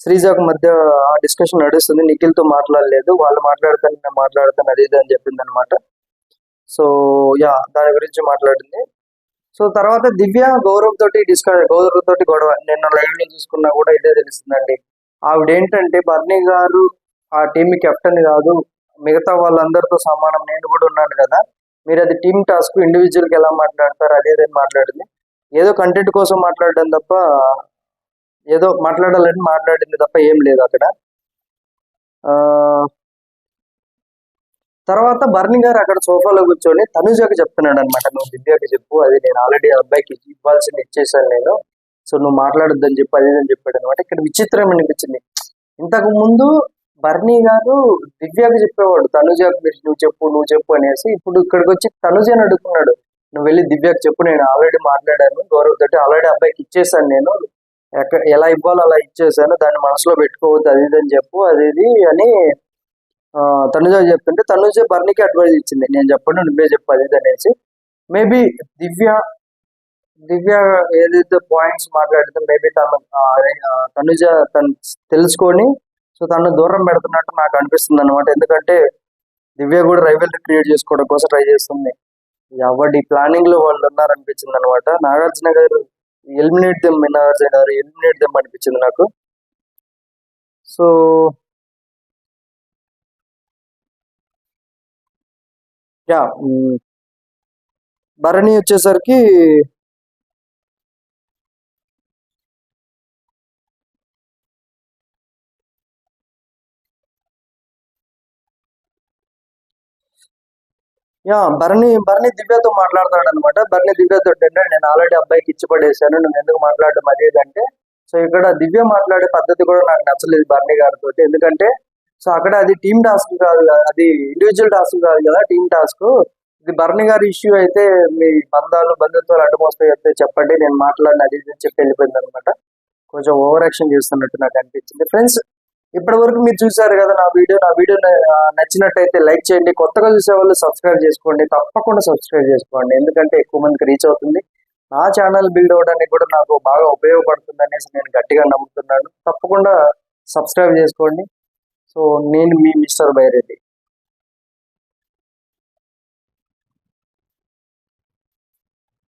శ్రీజాకు మధ్య ఆ డిస్కషన్ నడుస్తుంది. నిఖిల్ తో మాట్లాడలేదు, వాళ్ళు మాట్లాడుతాను నేను మాట్లాడతాను అది ఇది అని చెప్పింది అనమాట. సో దాని గురించి మాట్లాడింది. సో తర్వాత దివ్య గౌరవ్ తోటి గొడవ, నిన్న లైవ్ లో చూసుకున్నా కూడా ఇదే తెలుస్తుందండి. ఆవిడేంటంటే బర్నీ గారు ఆ టీమ్ కెప్టెన్ కాదు, మిగతా వాళ్ళందరితో సమానం, నేను కూడా ఉన్నాను కదా, మీరు అది టీమ్ టాస్క్, ఇండివిజువల్ కి ఎలా మాట్లాడతారు అది ఏదైనా మాట్లాడింది. ఏదో కంటెంట్ కోసం మాట్లాడడం తప్ప, ఏదో మాట్లాడాలని మాట్లాడింది తప్ప ఏం లేదు అక్కడ. తర్వాత బర్నీ గారు అక్కడ సోఫాలో కూర్చొని తనుజకి చెప్తున్నాడు అనమాట, నువ్వు దివ్యకి చెప్పు, అది నేను ఆల్రెడీ అబ్బాయికి ఇవ్వాల్సింది ఇచ్చేసాను నేను, సో నువ్వు మాట్లాడొద్దని చెప్పి అది అని చెప్పాడు అనమాట. ఇక్కడ విచిత్రం అనిపించింది, ఇంతకు ముందు బర్నీ గారు దివ్యకి చెప్పేవాడు, తనుజకు మీరు నువ్వు చెప్పు అనేసి. ఇప్పుడు ఇక్కడికి వచ్చి తనుజని అడుగుతున్నాడు, నువ్వు వెళ్ళి దివ్యకి చెప్పు, నేను ఆల్రెడీ మాట్లాడాను గౌరవ్ తోటి, ఆల్రెడీ అబ్బాయికి ఇచ్చేసాను నేను, ఎలా ఇవ్వాలో అలా ఇచ్చేసాను, దాన్ని మనసులో పెట్టుకోవద్దు అది ఇది అని చెప్పు, అది ఇది అని తనుజ చెప్తుంటే తనుజ బర్నీకి అడ్వైజ్ ఇచ్చింది, నేను చెప్పండి నువ్వే చెప్పు అది ఇది అనేసి. మేబీ దివ్య దివ్య ఏదైతే పాయింట్స్ మాట్లాడితే మేబీ తనుజ తను తెలుసుకొని సో తను దూరం పెడుతున్నట్టు నాకు అనిపిస్తుంది అనమాట. ఎందుకంటే దివ్య కూడా రైవల్రీ క్రియేట్ చేసుకోవడం కోసం ట్రై చేస్తుంది. ఎవరి ప్లానింగ్ లో వాళ్ళు ఉన్నారనిపించింది అనమాట. నాగార్జున గారు ఎలిమినేట్ దెమ్, నాగార్జున గారు ఎలిమినేట్ దెమ్ అనిపించింది నాకు. సో యా, భరణి వచ్చేసరికి భరణి దివ్యతో మాట్లాడతాడు అనమాట. భరణి దివ్యతో అంటే నేను ఆల్రెడీ అబ్బాయికి ఇచ్చి పడేశాను, నువ్వు ఎందుకు మాట్లాడడం అది అంటే. సో ఇక్కడ దివ్య మాట్లాడే పద్ధతి కూడా నాకు నచ్చలేదు భరణి గారితో. ఎందుకంటే సో అక్కడ అది టీమ్ టాస్క్ కాదు కదా, అది ఇండివిజువల్ టాస్క్ కాదు కదా, టీమ్ టాస్క్. ఇది భరణి గారి ఇష్యూ అయితే మీ బంధుత్వాలు అడ్డుమొస్తాయి అయితే చెప్పండి, నేను మాట్లాడిన అది ఇది అని చెప్పి వెళ్ళిపోయింది అనమాట. కొంచెం ఓవర్ యాక్షన్ చేస్తున్నట్టు నాకు అనిపించింది. ఫ్రెండ్స్, ఇప్పటి వరకు మీరు చూసారు కదా నా వీడియో నచ్చినట్టయితే లైక్ చేయండి, కొత్తగా చూసే వాళ్ళు సబ్స్క్రైబ్ చేసుకోండి, తప్పకుండా సబ్స్క్రైబ్ చేసుకోండి, ఎందుకంటే ఎక్కువ మందికి రీచ్ అవుతుంది. నా ఛానల్ బిల్డ్ అవడానికి కూడా నాకు బాగా ఉపయోగపడుతుంది అనేసి నేను గట్టిగా నమ్ముతున్నాను. తప్పకుండా సబ్స్క్రైబ్ చేసుకోండి. సో నేను మీ మిస్టర్ బైరెడ్డి.